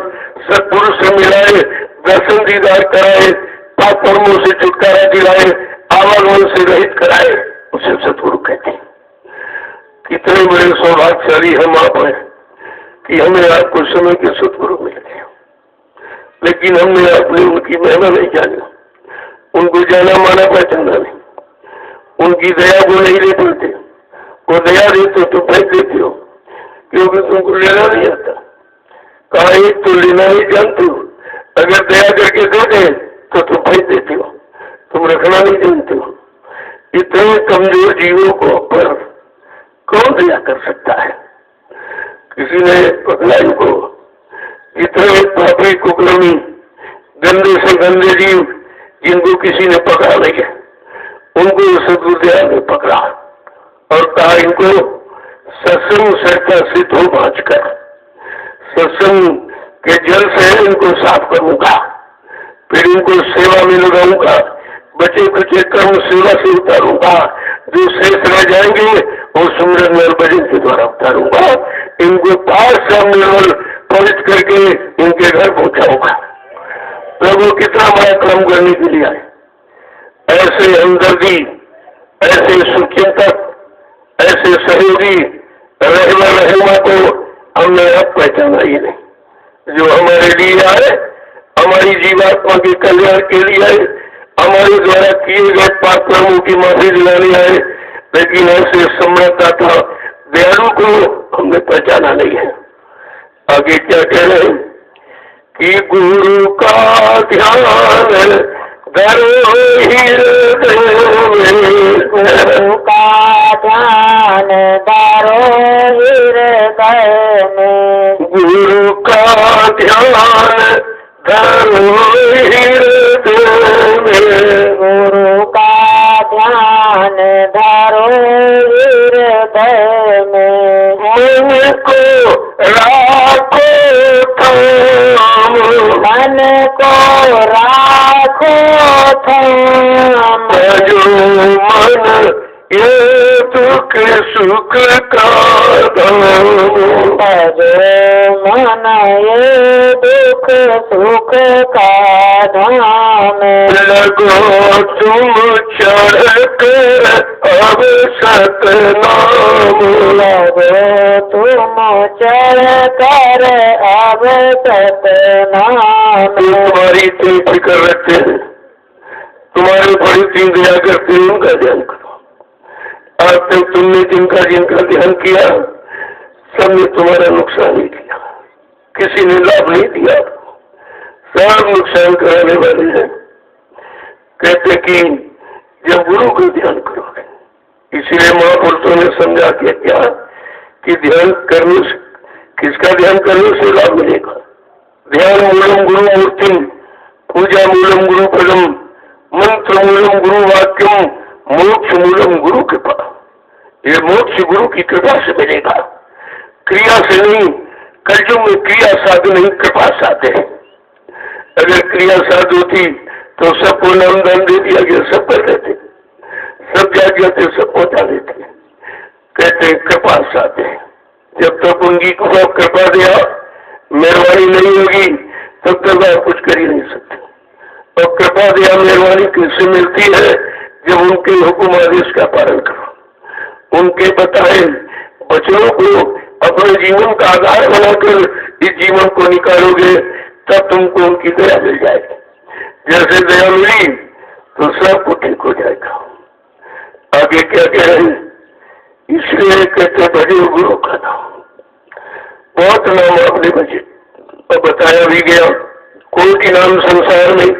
सतगुरु से मिलाए, दर्शन दीदार कराए, पाप कर्मों से छुटकारा दिलाए, आवागमन से रहित कराए, उसे सतगुरु कहते हैं। कितने बड़े सौभाग्यशाली हम आप हैं कि हमें आपको समय के सतगुरु मिल गए, लेकिन हमने आपने उनकी महिमा नहीं जानी, उनको जाना माना पहचाना नहीं, उनकी दया को नहीं ले पाते। वो दया देते तो फेंक देते हो, क्योंकि तुमको लेना नहीं आता। कहा एक तो लेना नहीं जानते हो, अगर दया करके दे दे तो तुम फेंक देते हो, तुम रखना नहीं जानते हो। इतने कमजोर जीवों को पर कौन दया कर सकता है? किसी ने पकड़ा इनको, इतने पापी कुकर्मी गंदे से गंदे जीव जिनको किसी ने पकड़ा नहीं है, उनको सतगुरु दया ने पकड़ा और कहा इनको सत्संग सहता से धो मांझ कर, सत्संग के जल से इनको साफ करूंगा, फिर इनको सेवा में लगाऊंगा, बचे कुचे कर्म सेवा से उतारूंगा, जो शेष रह जाएंगे वो सुमिरन और भजन के द्वारा उतारूंगा, इनको पास से निर्मल पवित्र करके इनके घर पहुंचाऊंगा। प्रभु कितना बड़ा काम करने के लिए आए। ऐसे हमदर्दी, ऐसे सुचिंतक, ऐसे सहयोगी रहमा को हमने अब पहचाना ही नहीं। जो हमारे लिए आए, हमारी जीवात्मा के कल्याण के लिए आए, हमारे द्वारा किए गए पाप कर्मों की माफी दिलाने आए, लेकिन ऐसे सम्राटा था दयालु को हमने पहचाना नहीं है। आगे क्या कह रहे हैं कि गुरु का ध्यान धरो हृदय में, गुरु का ध्यान धरो हृदय में, गुरु का ध्यान धरो हृदय में, गुरु का ध्यान धरो हृदय में। मन को राखो थाम, मन को राखो थाम, भजो मन ये दुख सुख का धाम, भजो मन ये दुख सुख का धाम। लगो तुम चढ़ कर अब सतनाम। लगो तुम चर कर अब सतनाम। तुम्हारी इतनी फिक्र रखते हैं, तुम्हारे बड़ी तीन दया करते हैं, उनका ध्यान करो। आज तक तुमने जिनका जिनका ध्यान किया सबने तुम्हारा नुकसान ही किया, किसी ने लाभ नहीं दिया, सब नुकसान कराने वाले हैं। कहते कि जब गुरु का ध्यान करोगे, इसीलिए महापुरुषों ने समझा के क्या कि ध्यान करने से, किसका ध्यान करने से लाभ मिलेगा। ध्यान मूलम गुरु मूर्तिम, पूजा मूलम गुरु पदम, मंत्र मूलम गुरु वाक्यम, मोक्ष मूलम गुरु कृपा। ये मोक्ष गुरु की कृपा से मिलेगा, क्रिया से नहीं। कलयुग में क्रिया साधु नहीं, कृपा साधे। अगर क्रिया साधु थी तो सबको नाम दान दे दिया गया, सब कर देते, सब जाग जाते, सब पहुंचा देते। कहते कृपा साधे। जब तक उनकी कृपा दिया मेहरबानी नहीं होगी तब तक आप कुछ कर ही नहीं सकते। और कृपा दिया मेहरबानी किससे मिलती है? जब उनके हुक्म आदेश का पालन करो, उनके बताए वचनों को अपने जीवन का आधार बनाकर इस जीवन को निकालोगे, तब तुमको उनकी दया मिल जाएगी। जैसे दया मिली तो सब कुछ ठीक हो जाएगा। आगे क्या कह रहे हैं? इसलिए कहते भजे गुरु का नाम। बहुत नाम आपने भजे और बताया भी गया। कोई भी नाम संसार में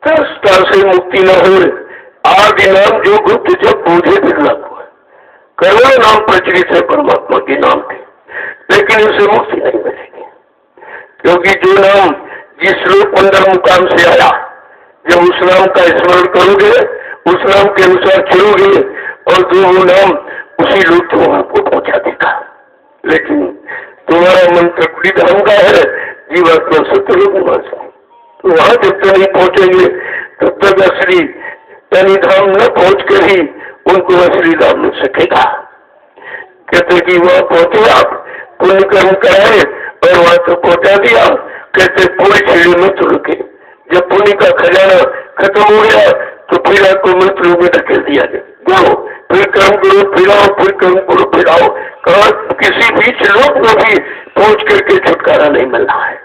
दृष्टा से मुक्ति न हो। आदि नाम जो गुप्त जब बूझे बिरला हुआ, करोड़ों नाम प्रचलित है परमात्मा के नाम के, लेकिन इसे मुक्ति नहीं मिलेगी। क्योंकि जो नाम जिस लोक अंदर मुकाम से आया, जब उस नाम का स्मरण करोगे, उस नाम के अनुसार चलोगे और जो वो नाम उसी लोक को आपको पहुंचा देगा। लेकिन तुम्हारा मन त्रिकुटी धाम का है, जीवात्मा सत्यलोक निवास है, तो वहां जब तक नहीं पहुंचेंगे तब तक असली तनी धाम न पहुंच कर ही उनको असली धाम मिल सकेगा। कहते कि वहां पहुंचे आप, पुण्य कर्म कराए और वहां तक पहुंचा दिया। कहते कोई सीढ़ी में तो रुके। जब पुण्य का खजाना खत्म हो गया तो फिर आपको मृत्यु में धकेल दिया गया, जाओ फिर कर्म करो, फिर आओ, फिर कर्म करो, फिर आओ। कहा किसी बीच लोक में भी पहुंच करके छुटकारा नहीं मिलना है।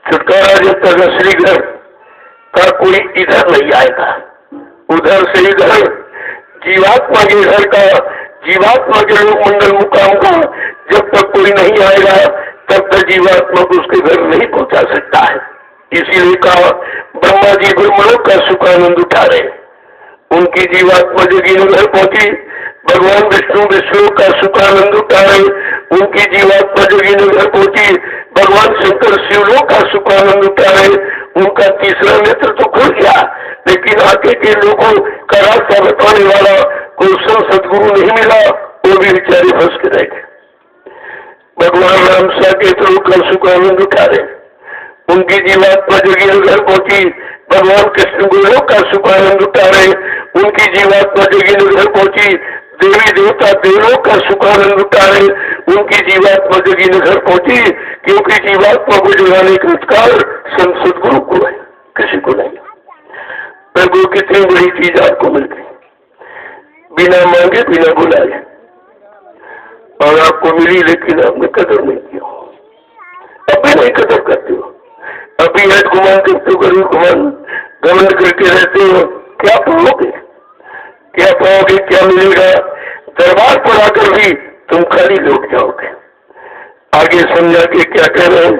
छुटकारा जब तक असली घर का कोई इधर नहीं आएगा, उधर से इधर जीवात्मा के घर का, जीवात्मा के लोक मंडल मुकाम का जब तक कोई नहीं आएगा तब तक जीवात्मा को उसके घर नहीं पहुंचा सकता है। इसीलिए कहा ब्रह्मा जी ब्रह्मलोक का सुखानंद उठा रहे, उनकी जीवात्मा जोगी घर पहुंची। भगवान विष्णु विष्णुलोक का सुखानंद उठा रहे, उनकी जीवात्मा जोगी घर पहुंची। भगवान शंकर शिवलोक का सुखानंद उठा रहे, उनका तीसरा नेत्र तो खुल गया, लेकिन आगे के लोगों का रास्ता बताने वाला कोई सदगुरु नहीं मिला, वो भी बेचारे फंस के रह गए। भगवान राम साकेत लोक का सुखानंद उठा रहे, उनकी जीवात्मा जोगी घर पहुंची। भगवान कृष्ण गोलोक का सुखानंद उठा रहे, उनकी जीवात्मा जोगी घर पहुंची। देवी देवता देवलोक का सुखानंद उठा रहे, उनकी जीवात्मा जोगी घर पहुंची। क्योंकि जीवात्मा को जगाने का अधिकार संत सदगुरु को है, किसी को नहीं। प्रभु कितनी बड़ी चीज आपको मिल गई, बिना मांगे बिना बुलाए, और आपको मिली लेकिन आपने कदर नहीं किया। अब भी नहीं कदर करते हो, अभी है गुमान करते हो, गरीब गुमान घमंड करके रहते हो। क्या पाओगे, क्या पाओगे, क्या मिलेगा? दरबार पर आकर भी तुम खाली लौट जाओगे। आगे समझा के क्या कह रहे हैं?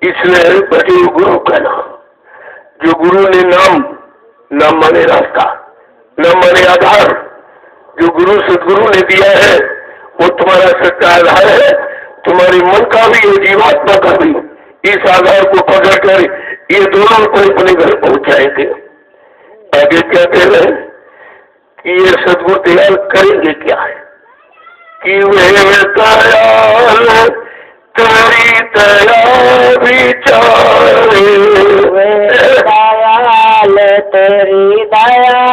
इसलिए बचे गुरु का नाम। जो गुरु ने नाम, नाम माने रास्ता, नाम माने आधार, जो गुरु सदगुरु ने दिया है वो तुम्हारा सच्चा आधार है, तुम्हारे मन का भी और जीवात्मा का भी। इस आधार को पकड़कर ये दोनों को अपने घर पहुंचाएंगे। आगे क्या कह रहे हैं कि ये सदगुरु दयाल करेंगे क्या है कि वे दयाल तेरी दया विचारे, दयाल तेरी दया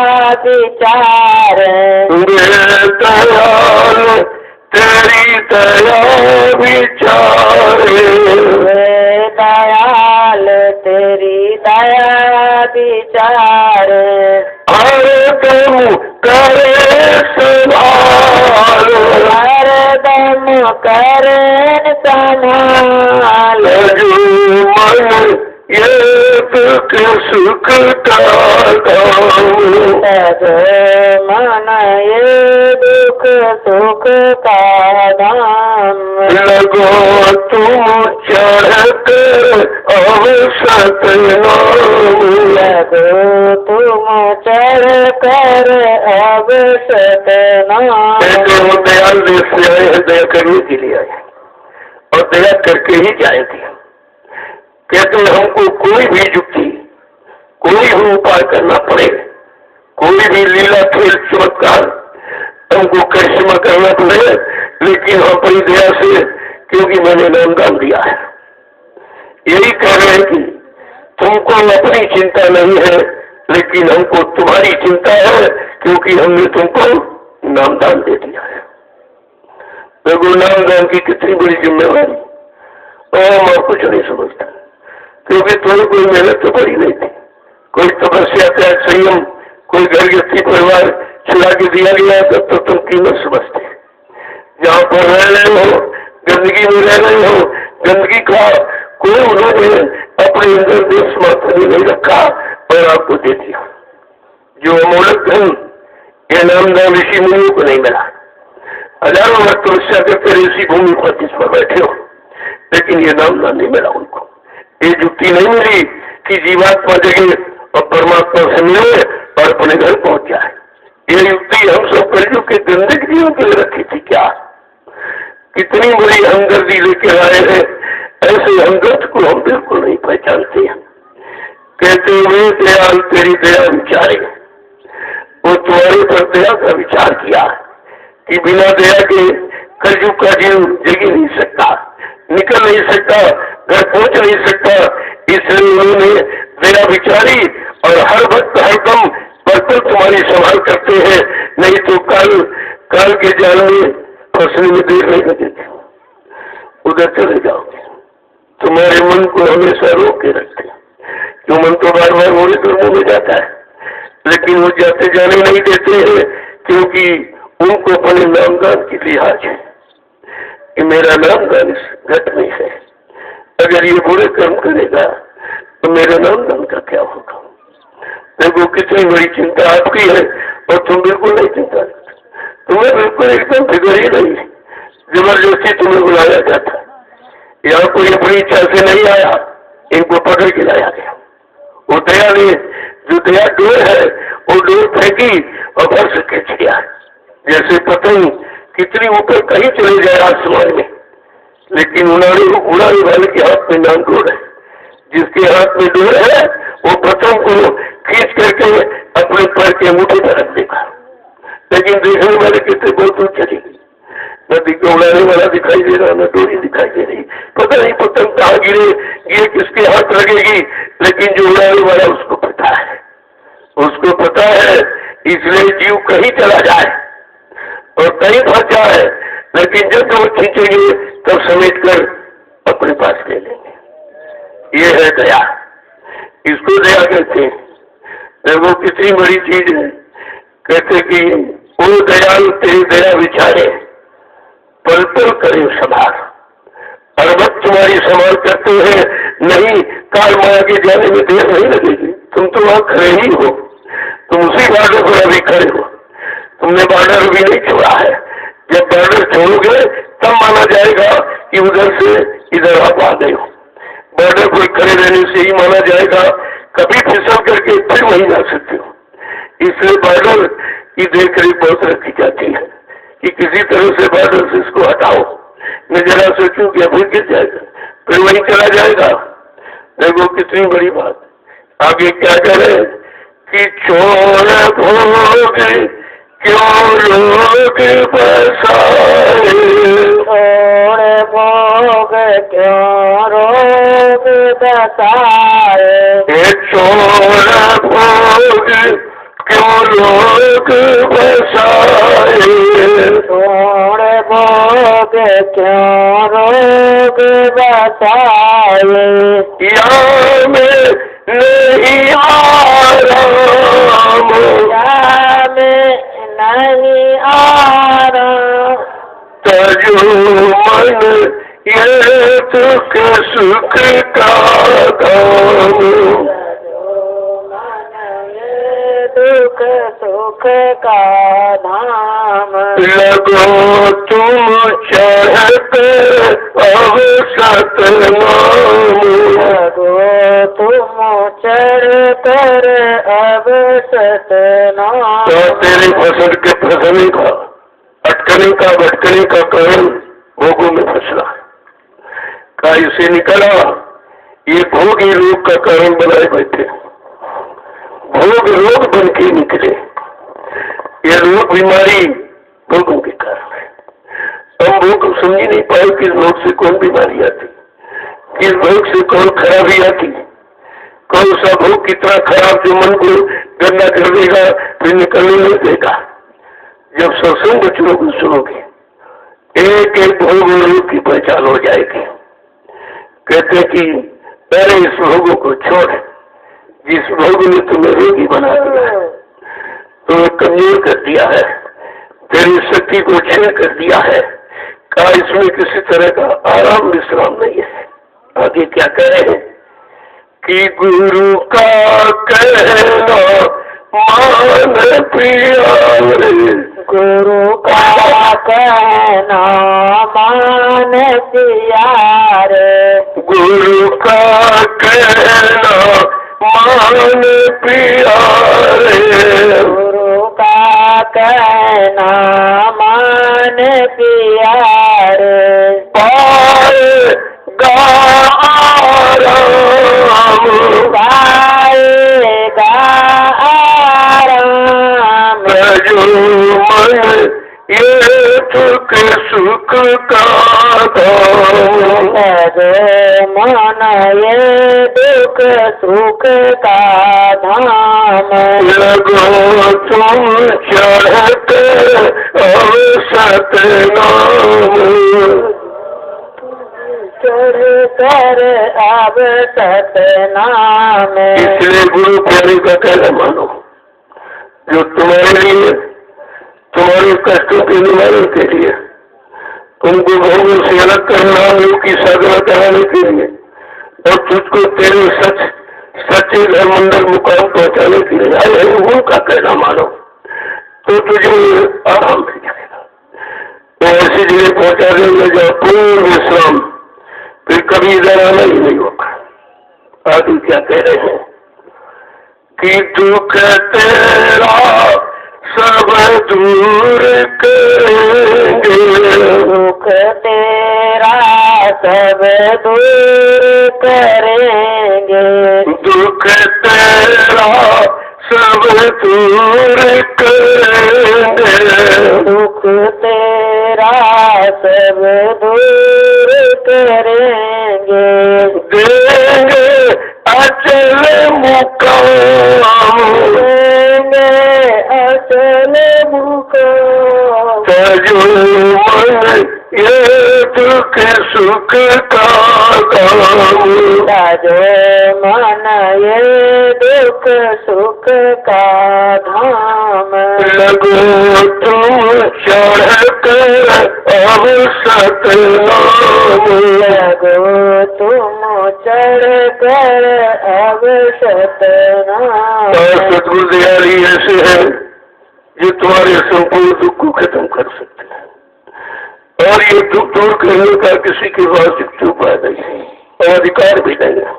विचारे, दयाल तेरी दया विचारे, दयाल तेरी दया विचारे। हर तुम करे करें संभाल। जो मन ये दुख सुख दाम, मन ये दुख सुख का दाम। लगो तुम चढ़त अब सतनाम, लगो तुम चढ़ कर अब सतनाम। दयाल देश से आए हैं, दया करने के लिए आए और दया करके ही जाएंगे। कहते हमको कोई भी युक्ति, कोई भी उपाय करना पड़े, कोई भी लीला खेल चमत्कार हमको करिश्मा करना पड़े, लेकिन हम अपनी दया से, क्योंकि मैंने नामदान दिया है। यही कह रहे हैं कि तुमको अपनी चिंता नहीं है, लेकिन हमको तुम्हारी चिंता है, क्योंकि हमने तुमको नामदान दे दिया है। देखो नामदान की कितनी बड़ी जिम्मेवारी, और हम और कुछ नहीं समझता, क्योंकि तुम्हें कोई मेहनत तो बड़ी नहीं थी, कोई तपस्या त्याग संयम, कोई घर गृहस्थी परिवार चला के दिया गया, तब तो तुम कीमत समझते। जहाँ पर रह रहे हो, गंदगी में रह रहे हो, गंदगी का कोई उन्होंने अपने अंदर देश मात्र में नहीं रखा और आपको दे दिया। जो अमोलक धन ये नामदान ऋषि मुनियों को नहीं मिला। हजारों वर्ष तपस्या करके ऋषि भूमि पर जिस पर बैठे हो, लेकिन ये नामदान नहीं मिला उनको। ये युक्ति नहीं मिली कि जीवात्मा जगह और परमात्मा से मिले और अपने घर पहुंच जाए। ये युक्ति हम सब कलयुग के गंदे जीवन के लिए रखी थी। क्या कितनी बड़ी हमदर्दी लेकर आए हैं, ऐसे हमदर्द को हम बिल्कुल नहीं पहचानते हैं। कहते हुए दयाल तेरी दया विचारे, वो तुम्हारे पर दया का विचार किया कि बिना दया के कलयुग का जीव जग नहीं सकता, निकल नहीं सकता, घर पहुंच नहीं सकता। इसलिए उन्होंने दया विचारी और हर वक्त हरदम बर्तन तुम्हारी संभाल करते हैं, नहीं तो काल के जाल में फंसने में देर नहीं लगेगी, उधर चले जाओगे। तुम्हारे मन को हमेशा रोक के रखते, जो मन तो बार बार मोड़े कर्मों में जाता है, लेकिन वो जाते जाने नहीं देते हैं, क्योंकि उनको अपने नामदान की लिहाज है कि मेरा नामदान इस घट में है। अगर ये बुरे कर्म करेगा तो मेरे नामदान का क्या होगा। देखो कितनी बड़ी चिंता आपकी है और तुम बिल्कुल नहीं चिंता करते। तुम्हें बिल्कुल एकदम फिक्र ही नहीं है। जबरदस्ती तुम्हें बुलाया जाता, यहाँ कोई अपनी इच्छा से नहीं आया, इनको पकड़ के लाया गया। वो दया ने, जो दया डोर है, वो डोर फेंकी और घर से खींच गया। जैसे पतंग कितनी ऊपर कहीं चले जाए आसमान में, लेकिन उड़ाने वाले के हाथ में नाम डोर है। जिसके हाथ में डोर है वो पतंग को खींच करके अपने पैर के अंगूठे पर रख देगा, लेकिन देखने वाले कितने बहुत दूर चलेगी। न दिखने उड़ाने वाला दिखाई दे रहा, न डोरी दिखाई दे रही। पता नहीं पतंग कहाँ गिरे किसके हाथ लगेगी, लेकिन जो उड़ाने वाला उसको पता है, उसको पता है। इसलिए जीव कहीं चला जाए और कहीं फंस जाए, लेकिन जब वो खींचेंगे तब समेट कर अपने पास ले लेंगे। ये है दया, इसको दया कहते हैं। वो कितनी बड़ी चीज है। कहते कि वो दयाल तेरी दया विचारे, पल पल करे संभाल। हर वक्त तुम्हारी संभाल करते हैं, नहीं काल माया के जाने में देर नहीं लगेगी। तुम तो वहां खड़े ही हो, तुम उसी बॉर्डर पर अभी खड़े हो। तुमने बॉर्डर अभी नहीं छोड़ा है। जब बॉर्डर छोड़ोगे तब माना जाएगा कि उधर से इधर आप आ गए हो। बॉर्डर पर खड़े रहने से ही माना जाएगा, कभी फिसल करके फिर वहीं जा सकते हो। इसलिए बॉर्डर की देखरेख बहुत रखी जाती है कि किसी तरह से बॉर्डर से इसको हटाओ, मैं जरा सोचूं कि अभी गिर जाएगा, फिर वहीं चला जाएगा। देखो कितनी बड़ी बात। आगे क्या करे कि छोड़ भोग क्यों लोग बसाए, छोड़ भोग क्यों रोग बसाए। छोड़ भोग क्यों लोग बसाए, छोड़ भोग क्यों रोग बसाए। या में नहीं आराम, या में नहीं आराम, तन तजो मन ये दुख सुख का धाम, दुख सुख का धाम। लगो तुम चढ़ते अब सतनाम, लगो तुम चढ़ कर अब सतनाम। तो तेरी फसल के फसने का, अटकने का, भटकने का कारण भोगों में फंसना है। का इसे निकला ये भोग ही रोग का कारण बनाए बैठे, भोग रोग बन के निकले। ये रोग बीमारी भोगों के कारण है। हम भोग समझ नहीं पाए किस भोग से कौन बीमारी आती, किस भोग से कौन खराबी आती, कौन सा भोग कितना खराब जो मन को गंदा कर देगा फिर निकलने नहीं देगा। जब सत्संग बच्चों सुनोगे एक एक भोग रोग की पहचान हो जाएगी। कहते कि पहले इस भोगों को छोड़, जिस भोग ने तुम्हें रोगी बना दिया है, तुम्हें कमजोर कर दिया है, तेरी शक्ति को क्षीण कर दिया है, का इसमें किसी तरह का आराम विश्राम नहीं है। आगे क्या कह रहे हैं कि गुरु का कहना मान प्यारे, गुरु का कहना मान प्यारे, गुरु का कहना मान प्यारे, गुरु का कहना मान प्यारे। पाएगा आराम, पाएगा आराम। तजो मन ये दुख सुख का धाम, तजो मन ये दुख सुख का धाम। लगो तुम चढ़ते अब सतनाम, चढ़ कर अब सतनाम। इसलिए गुरु प्यारे का कहना मानो, जो तुम्हारे लिए, तुम्हारे कष्टों के निवारण के लिए, तुमको भोगों से अलग करना, लोग की साधना कराने के लिए और तुझको तेरे सच्चे धर्मंडल मुकाम पहुंचाने के लिए आए हैं, उनका कहना मानो तो तुझे आराम मिल जाएगा। तो ऐसी जगह पहुंचा देंगे जहाँ पूर्ण विश्राम, फिर कभी इधर आना ही नहीं होगा। आगे क्या कह रहे हैं कि दुख तेरा सब दूर करेंगे, दुख तेरा सब दूर करेंगे, दुख तेरा सब दूर करेंगे, दुख तेरा सब दूर करेंगे। देंगे अचल मुकाम, देंगे अचल मुकाम। तजो मन ये दुख सुख का धाम, तजो मन ये दुख सुख का धाम। लगो तुम चढ़ कर अब सतनाम, लगो तुम चढ़ कर अब सतनाम। और सतगुरु दयाली ऐसे है जो तुम्हारे संपूर्ण दुख को खत्म कर सकते हैं, और ये दुख दूर करने का किसी के पास इच्छा उपाय नहीं है और अधिकार भी नहीं है।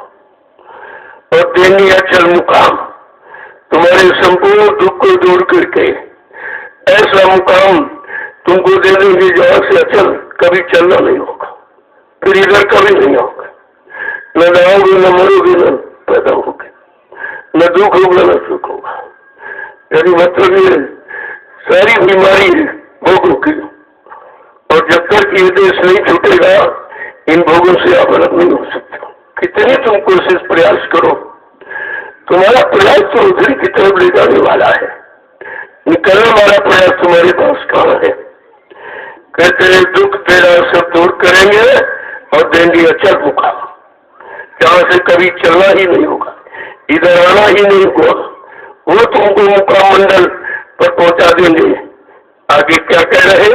और देंगे अचल मुकाम, तुम्हारे संपूर्ण दुख को दूर करके ऐसा मुकाम तुमको दे देंगे जहाँ से अचल कभी चलना नहीं होगा, फिर इधर कभी नहीं होगा, न जाओगे न मरोगे न पैदा होगे, न दुख होगा न सुख होगा। यदि मतलब ये सारी बीमारी है भोगों की, और जब तक ये देश नहीं छूटेगा इन भोगों से आप अलग नहीं हो सकते। कितनी तुम कोशिश प्रयास करो, तुम्हारा प्रयास तो उधर की तरफ ले जाने वाला है, निकलने वाला प्रयास तुम्हारे पास कहाँ है। कहते हैं दुख तेरा सब दूर करेंगे और देंगे अचल मुकाम, जहाँ से कभी चलना ही नहीं होगा, इधर आना ही नहीं होगा, वो तुमको मुकाम मंडल पर पहुंचा देंगे। आगे क्या कह रहे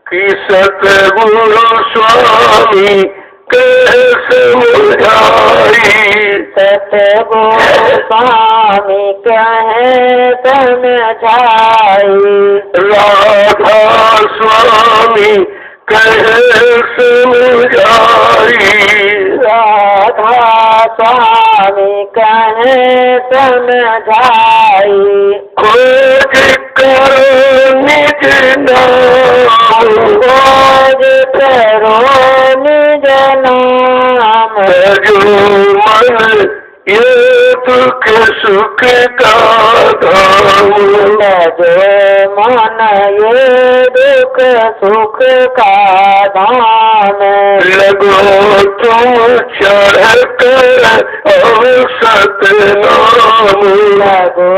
कि सतगुरु स्वामी कैसे समझाई, सतगुरु स्वामी कहे समझाई, राधा स्वामी कहे समझाई, राधा स्वामी कहे समझाई, खोज करो निज नाम, खोज करो निज नाम, जो मन ये दुख सुख का धाम, जो मन ये दुख सुख का धाम, लगो तुम चढ़ कर सतनाम, लगो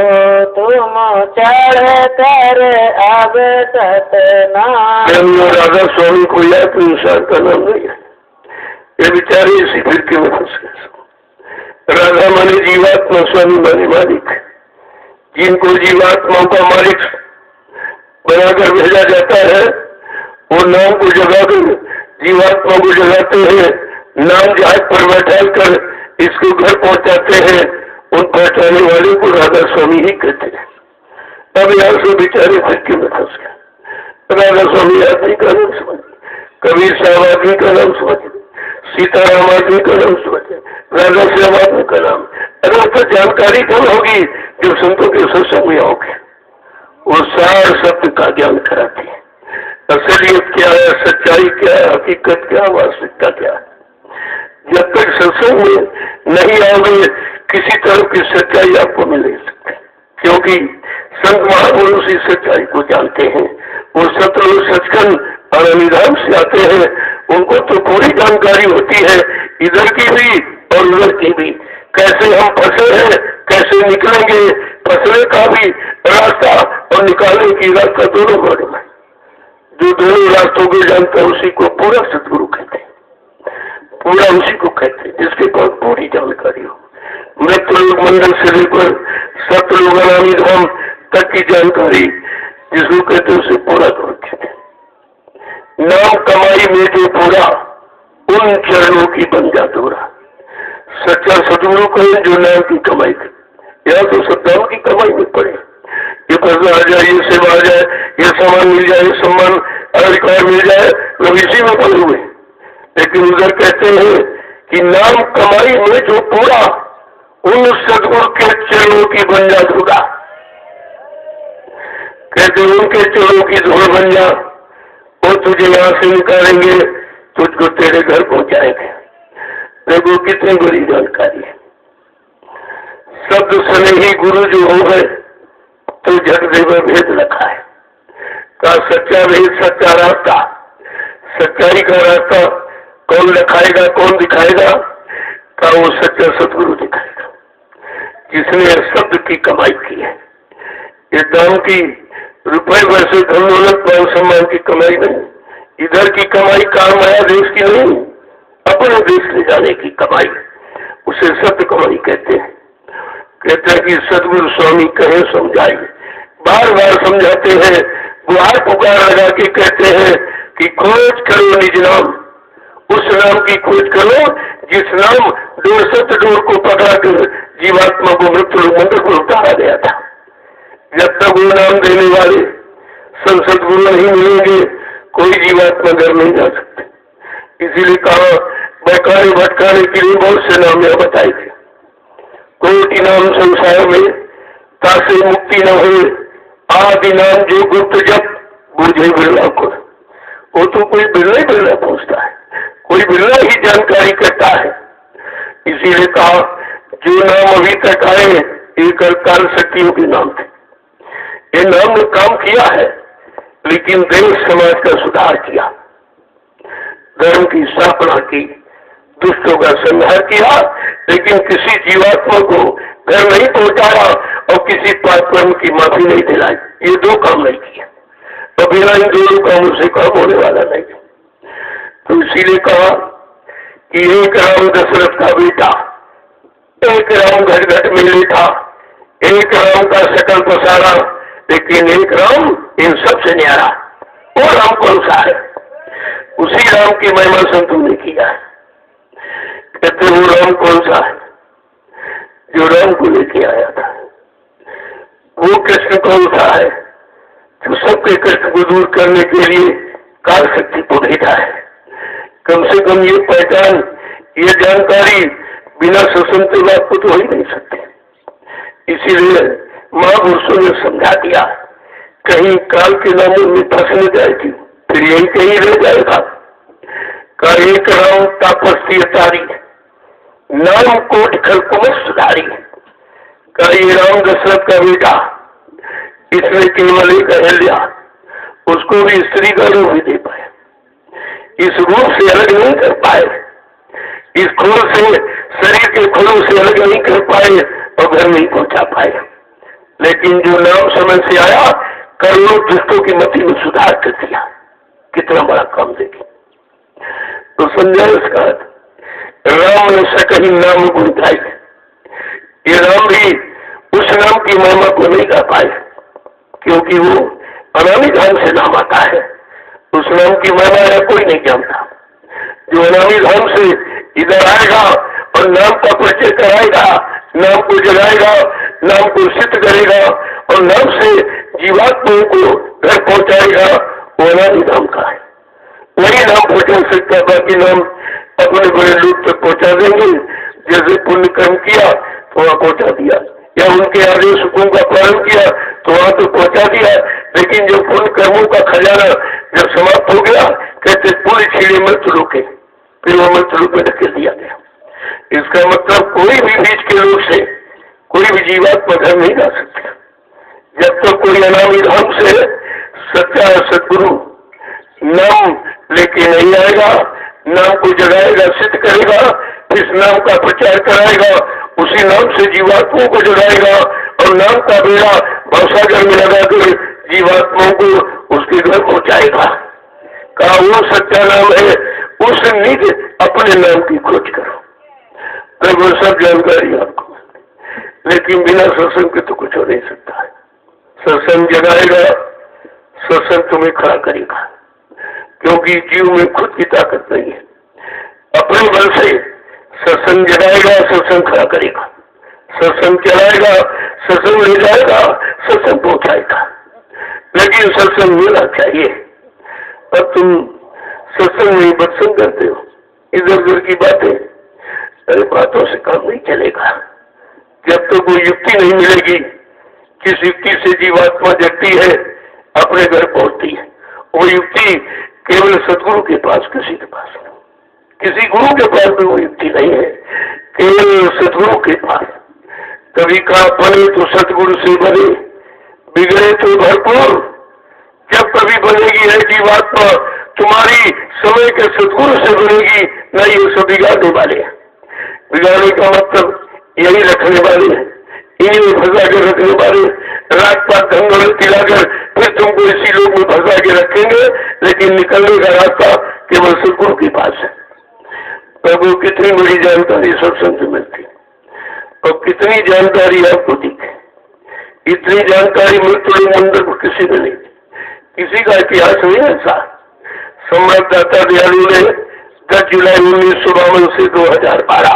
तुम चढ़ कर अब सतनाम। राधा स्वामी को याद इंसान का नाम नहीं है, ये बेचारे इसी फिरके में फंस गए। राधा माने जीवात्मा, स्वामी माने मालिक। जिनको जीवात्माओं का मालिक बनाकर भेजा जाता है वो नाम को जगाकर जीवात्मा को जगाते हैं, नाम जहाज पर बैठा कर इसको घर पहुंचाते हैं। उन पहुंचाने वाले को राधा स्वामी ही कहते हैं। अब यहाँ से बेचारे फिरके में फंस गए। राधा स्वामी आदमी का नाम समझ, कबीर साहब आदमी का नाम समझ, सीताराम आदमी का नाम समझ, राधा श्याम आदमी का नाम। अगर तो जानकारी कम होगी जब संतों के सत्संग में आओगे, वो सार सत्य का ज्ञान कराती है। असलियत क्या है, सच्चाई क्या है, हकीकत क्या है, वास्तविकता क्या है। जब तक सत्संग में नहीं आओगे किसी तरह की सच्चाई आपको मिल नहीं सकती, क्योंकि संत महापुरुष इस सच्चाई को जानते हैं। वो सतलोक सचखंड और निधान से आते हैं, उनको तो पूरी जानकारी होती है, इधर की भी और उधर की भी। कैसे हम फंसे हैं, कैसे निकलेंगे, फंसने का भी रास्ता और निकालने की रास्ता दोनों मालूम है। जो दोनों रास्तों को जानता है उसी को पूरा सतगुरु कहते हैं, पूरा उसी को कहते हैं जिसके पास पूरी जानकारी हो। मृत्यु मंडल से लेकर सतलोक अनामी धाम तक की जानकारी जिसको कहते हैं उसे पूरा गुरु कहते हैं। नाम कमाई में जो पूरा उन चरणों की बन जा दूरा। सच्चा सतगुरु कहे जो नाम की कमाई करे, या तो सत्ताओं की कमाई में पड़े, ये पैसा आ जाए, ये सेवा आ जाए, ये सामान मिल जाए, ये सम्मान अधिकार मिल जाए, लोग इसी में पड़े हुए। लेकिन उधर कहते हैं कि नाम कमाई में जो पूरा उन सतगुरु के चरणों की बन जा दूरा। कहते उनके चरणों की धूल बन जा, वो तुझे यहाँ से निकालेंगे, तुझको तेरे घर पहुंचाएंगे। देखो कितनी बड़ी जानकारी है। शब्द सने ही गुरु जो हो गए तो जग देव भेद रखा है। का सच्चा भेद, सच्चा रास्ता, सच्चाई का रास्ता कौन दिखाएगा, कौन दिखाएगा? का वो सच्चा सतगुरु दिखाएगा, जिसने शब्द की कमाई की है। ये दाम की रुपए वैसे धन दौलत मान सम्मान की कमाई नहीं, इधर की कमाई कार माया देश की नहीं, अपने देश ले जाने की कमाई, उसे सत्य कमाई कहते हैं। कहते हैं कि सतगुरु स्वामी कहे समझाए, बार बार समझाते हैं, गुहार पुकार लगा के कहते हैं कि खोज करो निज नाम, उस नाम की खोज करो जिस नाम डोर सत्य डोर को पकड़ा कर जीवात्मा को मृत्यु मंदिर को उतारा गया था। जब तक वो नाम देने वाले संसद गुरु नहीं मिलेंगे कोई जीवात्मा घर नहीं जा सकते। इसीलिए कहा बहकाने भटकाने के लिए बहुत से नाम यह बताए थे। कोटि नाम संसार में तासे मुक्ति न हो, आदि नाम जो गुप्त जब बूझे बिरला को। वो तो कोई बिरला बिरला पूछता है, कोई बिरला ही जानकारी करता है। इसीलिए कहा जो नाम अभी तक आए एक काल शक्तियों के नाम थे। ये नाम ने काम किया है, लेकिन देश समाज का सुधार किया, धर्म की स्थापना की, दुष्टों का संहार किया, लेकिन किसी जीवात्मा को घर नहीं पहुंचाया और किसी पाप कर्म की माफी नहीं दिलाई। ये दो काम नहीं किया, तो बिना इन दोनों कामों से काम होने वाला नहीं। तो इसीलिए कहा कि एक राम दशरथ का बेटा, एक राम घट घट में लेटा, एक राम का सकल पसारा, लेकिन एक राम इन सबसे न्यारा। वो राम कौन सा है? उसी राम की महिमा संतों ने किया है। कहते वो राम कौन सा है जो राम को लेके आया था? वो कृष्ण कौन सा है जो सबके कष्ट को दूर करने के लिए काल शक्ति को भेजा है? कम से कम ये पहचान, ये जानकारी बिना सत्संग के बात को तो हो ही नहीं सकती। इसीलिए महापुरुषों ने समझा दिया, कहीं काल के नामों में फंस न जाएगी, फिर यही कहीं रह जाएगा। का एक राम तापस्ती तारी, नाम कोट खलकुमत सुधारी। का ये राम दशरथ का बेटा, इसने केवल एक अहल्या, उसको भी स्त्री का रूप भी दे पाए, इस रूप से अलग नहीं कर पाए, इस खोल से, शरीर के खोलों से अलग नहीं कर पाए और घर नहीं पहुंचा पाए। लेकिन जो नाम समय से आया, करोड़ों दुष्टों की मति में सुधार कर दिया। कितना बड़ा काम देखिए। तो समझा इसका राम ने सकही नाम गुण गाई। ये राम भी उस नाम की महिमा को नहीं गा पाए, क्योंकि वो अनामी धाम से नाम आता है। उस नाम की महिमा या कोई नहीं जानता। जो अनामी धाम से इधर आएगा और नाम का परिचय कराएगा, नाम को जगाएगा, नाम को सिद्ध करेगा और नाम से जीवात्माओं को घर पहुंचाएगा, वो अनामी धाम का है। वही नाम पहुंचा सकता, बाकी नाम अपने बड़े लोग तक पहुंचा देंगे। जैसे पुण्य कर्म किया तो वहां पहुंचा दिया, या उनके आदेश हुकुम का पालन किया तो वहां तो पहुंचा दिया। लेकिन जो पुण्य कर्मों का खजाना जब समाप्त हो गया, कहते पूरे छीड़े मृत्यु रोके, फिर वो मृत्यु रूप में धकेल दिया गया। इसका मतलब कोई भी बीच के लोग से कोई भी जीवात्मा घर नहीं जा सकता जब तक कोई अनामी धाम से सच्चा सदगुरु नाम लेके नहीं आएगा, नाम को जगाएगा, सिद्ध करेगा, इस नाम का प्रचार कराएगा, उसी नाम से जीवात्माओं को जगाएगा और नाम का बेड़ा भवसागर में लगाकर जीवात्माओं को उसके घर पहुंचाएगा। का वो सच्चा नाम है, उस निज अपने नाम की खोज करो, तब वो सब जानकारी आपको। लेकिन बिना सत्संग के तो कुछ हो नहीं सकता है। सत्संग जगाएगा, सत्संग तुम्हें खड़ा करेगा, क्योंकि जीव में खुद की ताकत नहीं है। अपने बल से सत्संग जगाएगा, सत्संग खड़ा करेगा, सत्संग चलाएगा, सत्संग ले जाएगा, सत्संग पहुंचाएगा। लेकिन सत्संग मिलना चाहिए। अब तुम सत्संग में बत्संग करते हो, इधर उधर की बातें, अरे बातों से काम नहीं चलेगा। जब तक कोई युक्ति नहीं मिलेगी, किस युक्ति से जीवात्मा जगती है, अपने घर पहुंचती है, वो युक्ति केवल सदगुरु के पास, किसी के पास नहीं, किसी गुरु के पास भी वो युक्ति नहीं है, केवल सदगुरु के पास। कभी कहा बने तो सदगुरु से बने, बिगड़े तो भरपूर। जब कभी बनेगी है जीवात्मा तुम्हारी समय के सदगुरु से बनेगी, नहीं वो सब बिगाड़ने वाले हैं। बिगाड़ने का मतलब यही रखने वाले हैं, इन्हीं में फंसा के रखने वाले, रात पात ढंग दिलाकर फिर तुमको इसी लोग में फंसा के रखेंगे। लेकिन निकलने का रास्ता केवल सदगुरु के पास है। प्रभु कितनी बड़ी जानकारी सत्संग से मिलती और कितनी जानकारी आपको दिखे। इतनी जानकारी मृत्यु मंदिर को किसी ने नहीं, किसी का इतिहास नहीं ऐसा। सम्राट दाता दयालु ने 10 जुलाई 1952 से 2012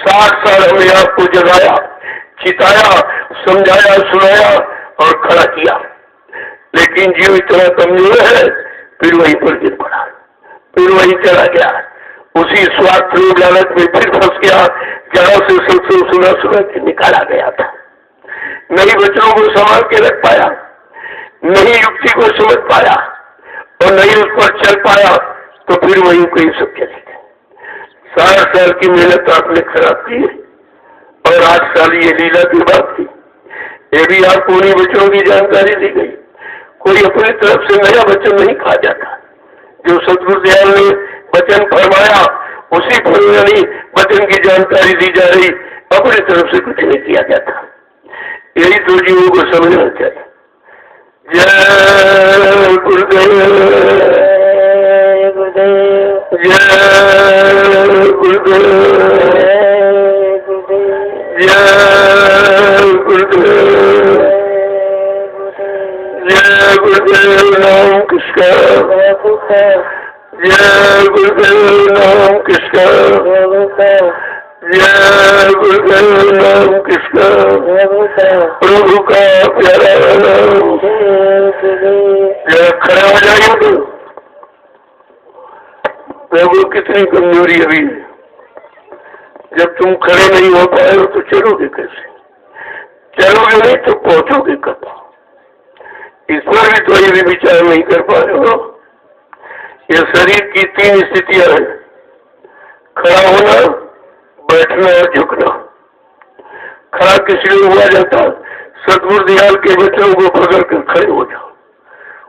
60 साल हमने आपको जगाया, चिताया, समझाया, सुनाया और खड़ा किया। लेकिन जीव इतना कमजोर है, फिर वहीं पर गिर पड़ा, फिर वहीं चला गया, उसी स्वार्थ लोभ लालच में फिर फंस गया, जहां से सत्संग सुना के निकाला गया था। नहीं बच्चों को संभाल के रख पाया, नहीं युक्ति को समझ पाया और नहीं उस पर चल पाया, तो फिर वहीं कहीं सब चले गए। 60 साल की मेहनत आपने खराब की और 8 साल ये लीला की बात थी। ये भी आपको उन्हीं बच्चों की जानकारी दी गई। कोई अपनी तरफ से नया वचन नहीं कहा जाता। जो सतगुरुदयाल ने वचन फरमाया, उसी फरमानी वचन की जानकारी दी जा रही, अपनी तरफ से कुछ नहीं किया जाता। यही तो जीवों को समझना चाहिए। जय गुरुदेव, जय गुरुदेव, जय गुरुदेव, जय गुरुदेव। राम कृष्ण। किसका? जय गुरुदेव नाम किसका? जय गुरुदेव नाम किसका? प्रभु का प्यारा नाम। जय खड़ा हो जाइए। प्रभु कितनी कमजोरी अभी है। जब तुम खड़े नहीं हो पाए हो तो चलोगे कैसे? चलोगे नहीं तो पहुंचोगे कब? इस पर भी तो ये विचार नहीं कर पा रहे हो। ये शरीर की 3 स्थितियां हैं, खड़ा होना, बैठना और झुकना। खड़ा किस लिए हुआ जाता? सतगुरु दयाल के बच्चों को पकड़ कर खड़े हो जाओ,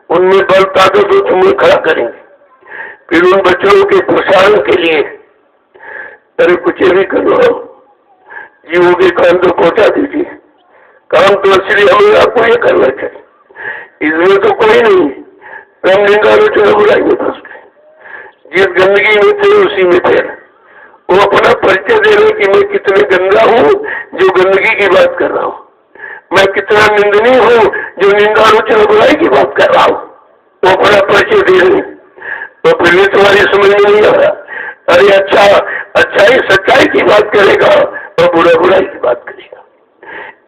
उनमें बल ताकत हो तुम्हें खड़ा करेंगे। फिर उन बच्चों के प्रसारण के लिए अरे कुछ भी करो, जीवों के काम तो पहुंचा दीजिए। काम तो इसलिए हमें आपको ये करना चाहिए। इसमें तो कोई नहीं, हम निंदा बुराई में फंस गए। जिस गंदगी में थे उसी में थे। वो अपना परिचय दे रहे कि मैं कितने गंदा हूँ जो गंदगी की बात कर रहा हूँ, मैं कितना निंदनीय हूँ जो निंदा बुराई की बात कर रहा हूँ। वो अपना परिचय दे रहे, तो फिर भी तुम्हारी समझ में नहीं आ रहा। अरे अच्छा अच्छाई सच्चाई की बात करेगा और बुरा बुराई की बात करेगा।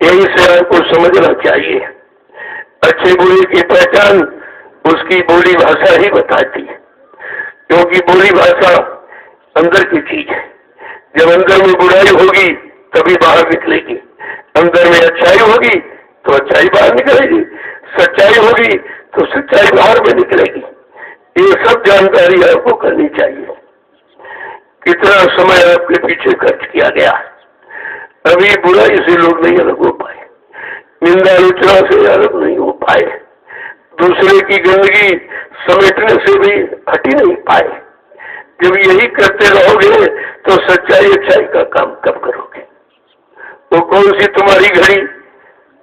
यही से आपको समझना चाहिए। अच्छे बुरे की पहचान उसकी बोली भाषा ही बताती है, क्योंकि बोली भाषा अंदर की चीज है। जब अंदर में बुराई होगी तभी बाहर निकलेगी, अंदर में अच्छाई होगी तो अच्छाई बाहर निकलेगी, सच्चाई होगी तो सच्चाई बाहर में निकलेगी। ये सब जानकारी आपको करनी चाहिए। कितना समय आपके पीछे खर्च किया गया, अभी बुराई से लोग नहीं अलग हो पाए, निंदा आलोचना से अलग नहीं हो पाए, दूसरे की गंदगी समेटने से भी हटी नहीं पाए। जब यही करते रहोगे तो सच्चाई अच्छाई का काम कब करोगे? वो कौन सी तुम्हारी घड़ी,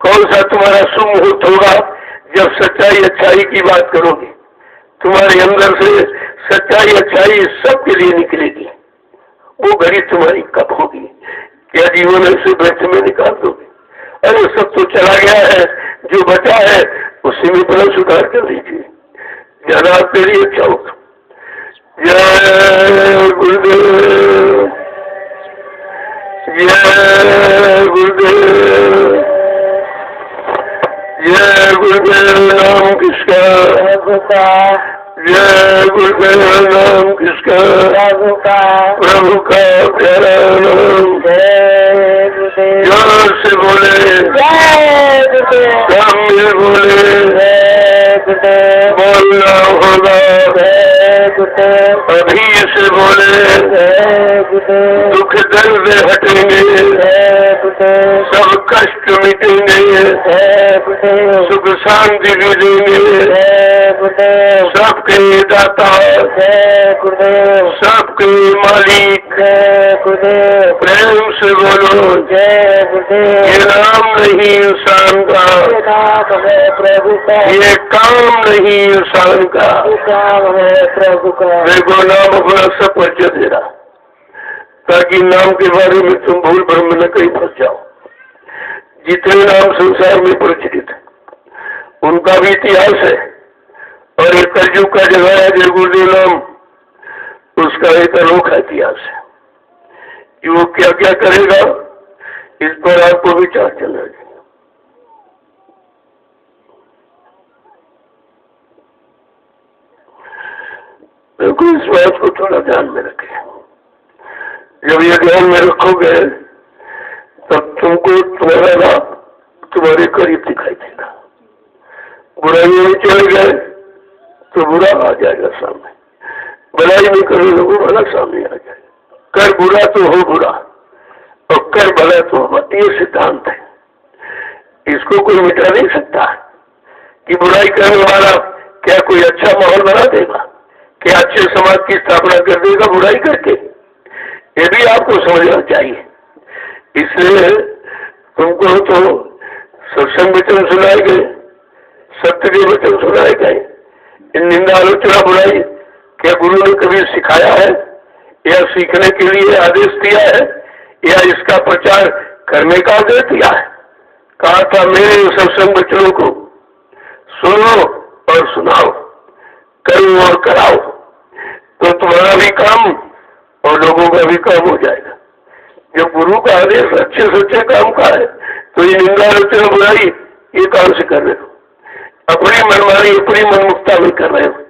कौन सा तुम्हारा शुभ मुहूर्त होगा जब सच्चाई अच्छाई की बात करोगे? तुम्हारे अंदर से सच्चाई अच्छाई सबके लिए निकलेगी। वो घड़ी तुम्हारी कब होगी? क्या जीवन से व्यर्थ में निकाल दोगे? अरे सब तो चला गया है, जो बचा है उसी में बड़ा सुधार कर लीजिए। ज्यादा तेरी अच्छा होगा। जय गुरुदेव, जय गुरुदेव, जय गुरुदेव नाम किसका? जय गुरुदेव नाम किसका? प्रभु का प्यारा नाम। जोर से बोले सब मिल बोले, बोलना होगा अभी से बोले। दुख दर्द हटेंगे, सब कष्ट मिटेंगे, सुख शांति मिलेंगे। सबके दाता, सबके मालिक, प्रेम से बोलो ये नाम नहीं इंसान का, ये काम नहीं इंसान का। मेरे को नाम अपना सब परिचय दे रहा, ताकि नाम के बारे में तुम भूल भ्रम न कहीं फंस जाओ। जितने नाम संसार में प्रचलित है उनका भी इतिहास है, और एक कलयुग का जगह है जय गुरुदेव नाम, उसका एक अनोखा इतिहास है। कि वो क्या क्या करेगा इस पर आपको विचार चलना चाहिए। देखो इस बात को थोड़ा ध्यान में रखें। जब ये ध्यान में रखोगे तब तुमको तुम्हारा लाभ तुम्हारे करीब दिखाई देगा। बुराई में चले गए तो बुरा आ जाएगा सामने, भलाई नहीं करोगे तो भला सामने आ जाएगा। कर बुरा तो हो बुरा और कर भला तो हो, ये सिद्धांत है। इसको कोई मिटा नहीं सकता कि बुराई करने वाला क्या कोई अच्छा माहौल बना देगा, क्या अच्छे समाज की स्थापना कर देगा बुराई करके। ये भी आपको समझना चाहिए। इसलिए तुमको तो सत्संग वचन सुनाए गए, सत्य के वचन सुनाए गए। इन निंदा आलोचना बुराई क्या गुरु ने कभी सिखाया है या सीखने के लिए आदेश दिया है या इसका प्रचार करने का आदेश दिया है? कहा था मेरे सत्संग वचनों को सुनो और सुनाओ, करो और कराओ, तो तुम्हारा भी काम और लोगों का भी काम हो जाएगा। जब गुरु का आदेश अच्छे से अच्छे काम का है तो ये निंदा रचना बुराई ये काम से कर रहे हो, अपनी मनमानी अपनी मनमुक्ता में कर रहे हो,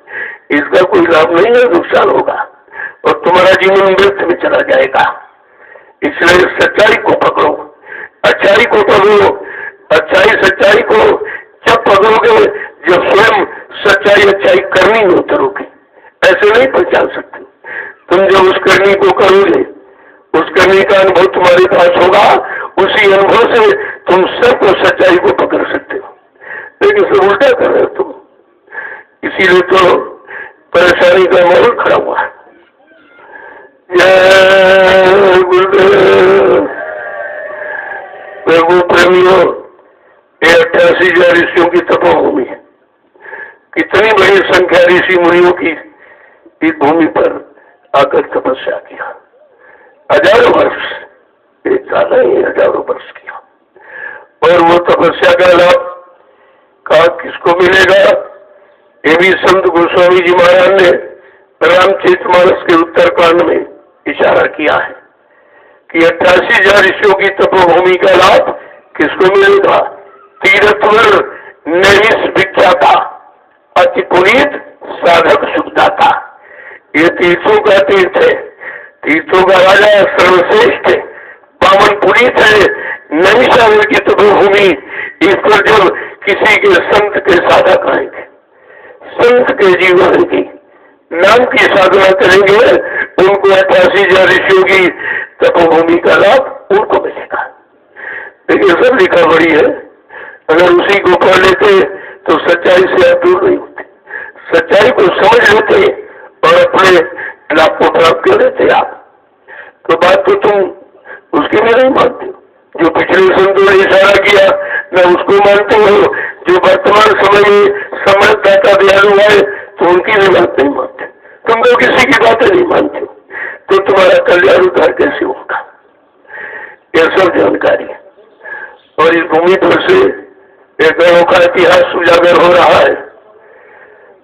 इसका कोई लाभ नहीं है, नुकसान होगा और तुम्हारा जीवन व्यर्थ में चला जाएगा। इसलिए सच्चाई को पकड़ो, अच्छाई को पकड़ो। अच्छाई सच्चाई को जब पकड़ोगे जब स्वयं सच्चाई अच्छाई करनी में उतरोगे, ऐसे नहीं पहचान सकते। तुम जब उस करनी को करोगे, उस करनी का अनुभव तुम्हारे पास होगा, उसी अनुभव से तुम सबको सच्चाई को पकड़ सकते हो। लेकिन सब उल्टा कर रहे हो तुम, इसीलिए तो परेशानी का माहौल खड़ा हुआ है। जय गुरुदेव। प्रभु प्रेमियों, ये 88,000 ऋषियों की तपोभूमि है। कितनी बड़ी संख्या ऋषि मुनियों की इस भूमि पर आकर तपस्या किया, हजारों वर्ष, एक साल नहीं हजारों वर्ष किया। और वो तपस्या का लाभ कहा किसको मिलेगा, ये भी संत गोस्वामी जी महाराज ने रामचरितमानस के उत्तरकांड में इशारा किया है कि 88,000 ऋषियों की तपोभूमि का लाभ किसको मिलेगा। तीर्थवर नैमिष विख्याता अति पुनीत साधक सुखदाता। ये तीर्थों का तीर्थ है, तीर्थों का राजा सर्वश्रेष्ठ है, पावन पुनीत है नैमिषारण्य की तपोभूमि। इस पर जब किसी के संत के साधक आएंगे, संत के जीवन की नाम की साधना करेंगे, उनको 88,000 ऋषियों की तपोभूमि का लाभ उनको मिलेगा। लेकिन सब लिखा बड़ी है, अगर उसी को पढ़ लेते तो सच्चाई से आप दूर नहीं होते, सच्चाई को समझ लेते और अपने लाभ को प्राप्त कर लेते आप। तो बात तो तुम उसके में नहीं मानते हो, जो पिछले संतों ने इशारा किया न उसको मानते हो, जो वर्तमान समय में समझदाता दयालु है तो उनकी भी बात नहीं मानते, तुम तो किसी की बातें नहीं मानते हो, तो तुम्हारा कल्याण उद्धार कैसे होगा। यह सब जानकारी है। और इस भूमि पर से एक अनोखा इतिहास उजागर हो रहा है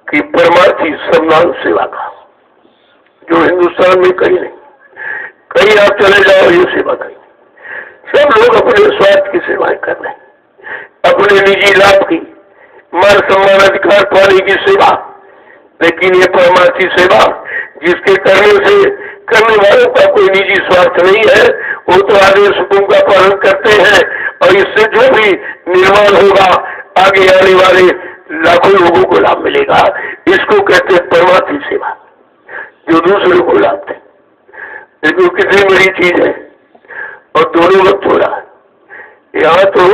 कि परमार्थी सम्मान सेवा का, जो हिंदुस्तान में कहीं नहीं, कहीं आप चले जाओ ये सेवा कहीं, सब लोग अपने स्वार्थ की सेवाएं कर रहे हैं, अपने निजी लाभ की, मान सम्मान अधिकार पाने की सेवा। लेकिन ये परमार्थी सेवा जिसके करने वालों का कोई निजी स्वार्थ नहीं है, वो तो आदेश हुकुम का पालन करते हैं और इससे जो भी निर्माण होगा आगे आने वाले लाखों लोगों को लाभ मिलेगा। इसको कहते हैं परमार्थी सेवा, जो दूसरों को लाभ दे। लेकिन कितनी बड़ी चीज है और दोनों वक्त हो रहा है। यहाँ तो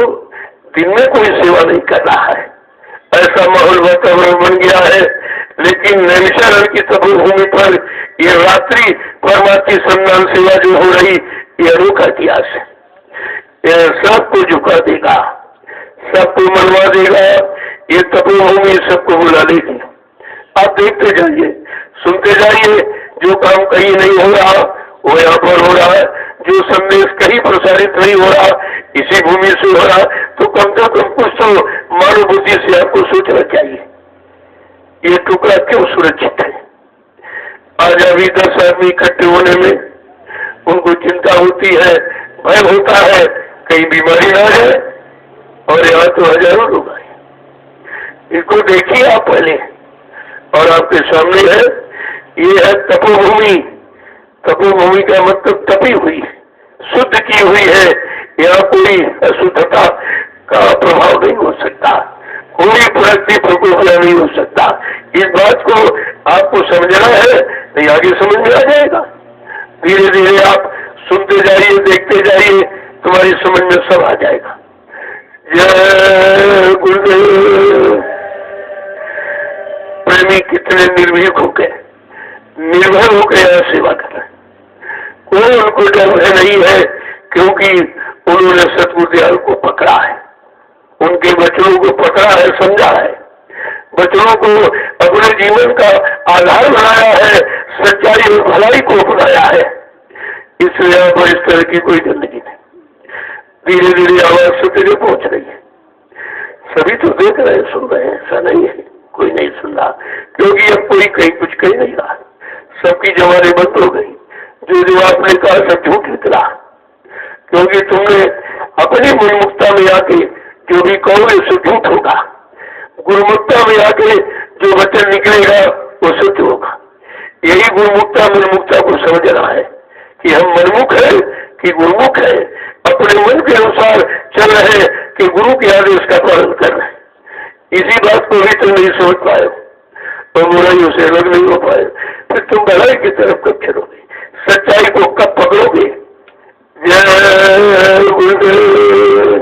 दिन में कोई सेवा नहीं कर रहा है, ऐसा माहौल वातावरण बन गया है। लेकिन नैमिषारण्य की तपोभूमि पर यह रात्रि परमार्थी सम्मान सेवा जो हो रही, यह अनोखा इतिहास है। यह सबको झुका देगा, सबको मनवा देगा, ये तपोभूमि सबको बुला लेगी। आप देखते जाइए, सुनते जाइए, जो काम कहीं नहीं हो रहा वो यहाँ पर हो रहा है, जो संदेश कहीं प्रसारित नहीं हो रहा इसी भूमि से हो रहा। तो कम से कम कुछ तो मानव बुद्धि से आपको सोचना चाहिए, ये टुकड़ा क्यों सुरक्षित है। आज अभी 10 आदमी इकट्ठे होने में उनको चिंता होती है, भय होता है कहीं बीमारी ना है, और यहाँ तो हजारों लोग आए। इसको देखिए आप पहले, और आपके सामने है, ये है तपोभूमि। तपोभूमि का मतलब तपी हुई, शुद्ध की हुई है, यहाँ कोई अशुद्धता का प्रभाव नहीं हो सकता, कोई प्रकृति प्रकोप नहीं हो सकता। इस बात को आपको समझना है, नहीं आगे समझ में आ जाएगा। धीरे धीरे आप सुनते जाइए, देखते जाइए, तुम्हारी समझ में सब आ जाएगा। जय गुरुदेव। प्रेमी कितने निर्भीक होकर, निर्भर होकर यहाँ सेवा कर रहे हैं, कोई उनको डर नहीं है, क्योंकि उन्होंने सतगुरुदयाल को पकड़ा है, उनके वचनों को पकड़ा है, समझा है, वचनों को अपने जीवन का आधार बनाया है, सच्चाई और भलाई को अपनाया है। इसलिए यहाँ पर इस तरह की कोई गंदगी नहीं। धीरे धीरे आवाज सत्य पहुंच रही है, सभी तो देख रहे हैं, सुन रहे हैं, ऐसा नहीं है, कोई नहीं सुन रहा, क्योंकि अब कोई कहीं कुछ कह नहीं रहा, सबकी जमाने बंद हो गई। जो आपने कहा सब झूठ निकला, क्योंकि तुमने अपनी गुरुमुखता में आके जो भी कहोगे सो झूठ होगा, गुरुमुखता में आके जो वचन निकलेगा वो सत्य होगा। यही गुरुमुखता मनमुखता को समझना है कि हम मनमुख है कि गुरुमुख है, अपने मन के अनुसार चल रहे हैं कि गुरु के आदेश का पालन कर रहे हैं। इसी बात को भी तुम नहीं समझ पाए और बुराइयों से अलग नहीं हो पाए, फिर तुम भलाई की तरफ कब चलोगे, सच्चाई को कब पकड़ोगे। जय गुरुदेव।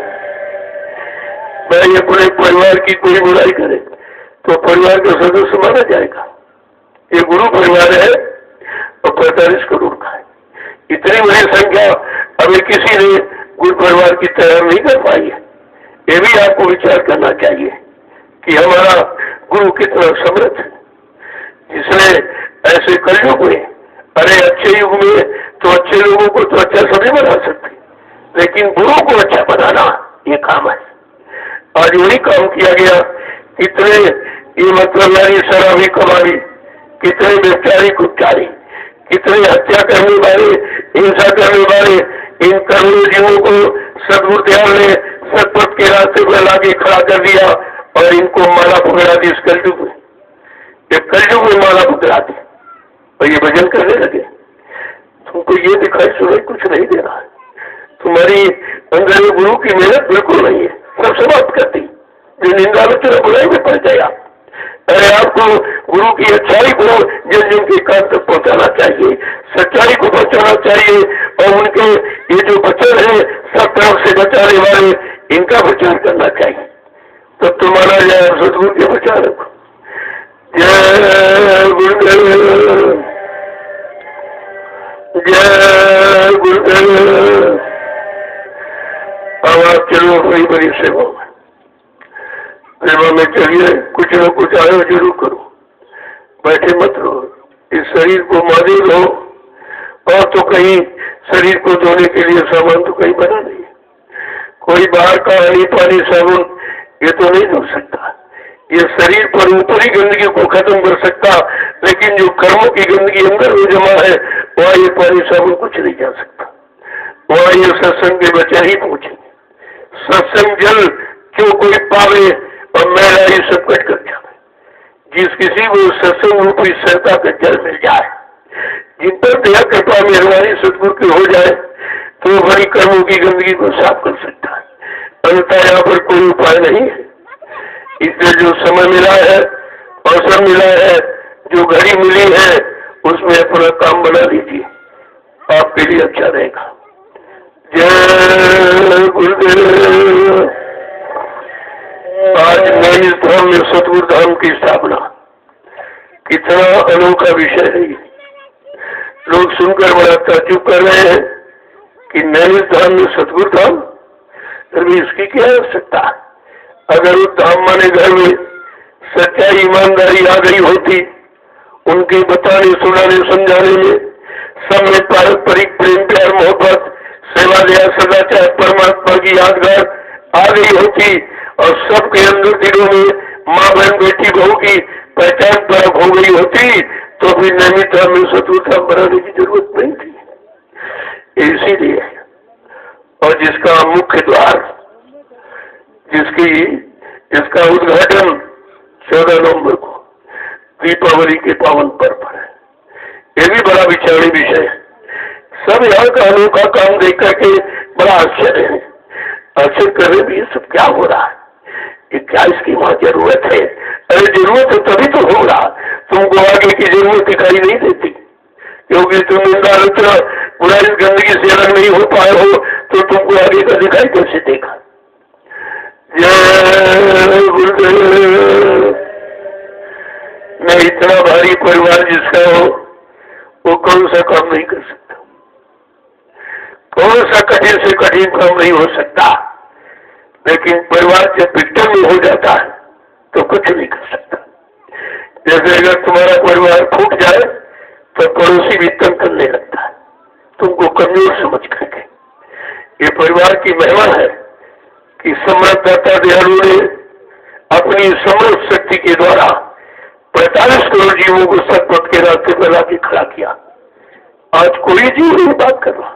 भाई अपने परिवार की कोई बुराई करे तो परिवार का सदस्य माना जाएगा। ये गुरु परिवार है और 45 करोड़ का है। इतनी बड़ी संख्या अभी किसी ने गुरु परिवार की तैयार नहीं कर पाई है। ये भी आपको विचार करना चाहिए कि हमारा गुरु कितना समर्थ है, जिसने ऐसे कलयुग में, अरे अच्छे युग में तो अच्छे लोगों को तो अच्छा सभी बना सकते, लेकिन गुरु को अच्छा बनाना ये काम है। आज वही काम किया गया। कितने ये मतलब यानी शराबी कमारी, कितने व्यभिचारी कुचारी, कितने हत्या करने वाले, हिंसा करने वाले, इन करोड़ों जीवों को सदगुरुदेव ने सतपथ के रास्ते पर लाके खड़ा कर दिया और इनको माला पकड़ा दी। इस कलयुग में, ये कलयुग में माला पकड़ा दी और ये भजन करने लगे। तुमको ये दिखाई सुनाई कुछ नहीं दे रहा है, तुम्हारी अंदर गुरु की मेहनत बिल्कुल नहीं है, सब समाप्त कर दी। जो निंदालोचना बुराई में पड़ गया। अरे आपको गुरु की अच्छाई को जन जन के कान तक पहुंचाना चाहिए, सच्चाई को बचाना चाहिए और उनके ये जो वचन है सब तरफ से बचाने वाले, इनका प्रचार करना चाहिए। तो तुम्हारा जाए सदगुरु के प्रचार को। जय गुरुदेव, जय गुरुदेव। अब आप चलो बड़ी बड़ी सेवा में, सेवा में चलिए, कुछ न कुछ आयो जरूर करो, बैठे मत रहो। इस शरीर को मादे लो, और तो कहीं शरीर को धोने के लिए सामान तो कहीं बना नहीं है। कोई बाहर का हनी पानी साबुन ये तो नहीं धो सकता। ये शरीर पर ऊपरी गंदगी को खत्म कर सकता, लेकिन जो कर्मों की गंदगी अंदर में जमा है वहाँ ये पानी साबुन कुछ नहीं जा सकता। वहाँ ये सत्संग के बच्चे ही पहुंचेंगे। सत्संग जल जो कोई पावे और मेरा ये सब कट कर जाए। जिस किसी को सत्संग रूपी सरता का जल मिल जाए, जिन पर दया कृपा मेहरबानी सतगुरु की हो जाए, तो बड़ी कर्मों की गंदगी को साफ कर सकता है। अन्यथा यहाँ पर कोई उपाय नहीं है। इसलिए जो समय मिला है, अवसर मिला है, जो घड़ी मिली है, उसमें अपना काम बना लीजिए, आपके लिए अच्छा रहेगा। जय गुरुदेव। आज नैनी धाम में सतगुरु धाम की स्थापना कितना अनोखा विषय है। लोग सुनकर बड़ा ताज्जुब कर रहे हैं कि नैनी धाम में सतगुरु धाम, फिर इसकी क्या आवश्यकता। अगर उस धाम माने घर में सच्चाई ईमानदारी आ गई होती, उनके बताने सुनाने समझाने में सब में पारंपरिक प्रेम प्यार मोहब्बत सेवा दया सदाचार परमात्मा की यादगार आ गई होती और सबके अंदर दिलों में माँ बहन बेटी बहू की पहचान परख हो गई होती, तो फिर नियमित में सतगुरु बनाने की जरूरत नहीं थी। इसीलिए और जिसका मुख्य द्वार, जिसका उद्घाटन 14 नवंबर को दीपावली के पावन पर्व पर है, ये भी बड़ा विचारी विषय है। सब यहाँ का अनोखा काम देख करके बड़ा आश्चर्य है। आश्चर्य करे भी ये सब क्या हो रहा है, ये क्या इसकी वहां जरूरत है। अरे जरूरत है तभी तो होगा, तुमको आगे की जरूरत दिखाई नहीं देती, क्योंकि तुम निंदालोचना बुराई गंदगी से अलग नहीं हो पाए हो, तो तुमको आगे का दिखाई कैसे देगा। जय गुरुदेव। मैं इतना भारी परिवार जिसका हो, वो कौन सा काम नहीं कर सकता, कौन सा कठिन से कठिन काम नहीं हो सकता। लेकिन परिवार जब विघटन में हो जाता है तो कुछ नहीं कर सकता। जैसे अगर तुम्हारा परिवार फूट जाए तो पड़ोसी भी तंग करने लगता है, तुमको कमजोर समझ करके। ये परिवार की महिमा है कि सम्राट दाता दयालु ने अपनी समर्थ शक्ति के द्वारा 45 करोड़ जीवों को सतपथ के रास्ते पर लाके खड़ा किया। आज कोई जीव नहीं बात कर रहा,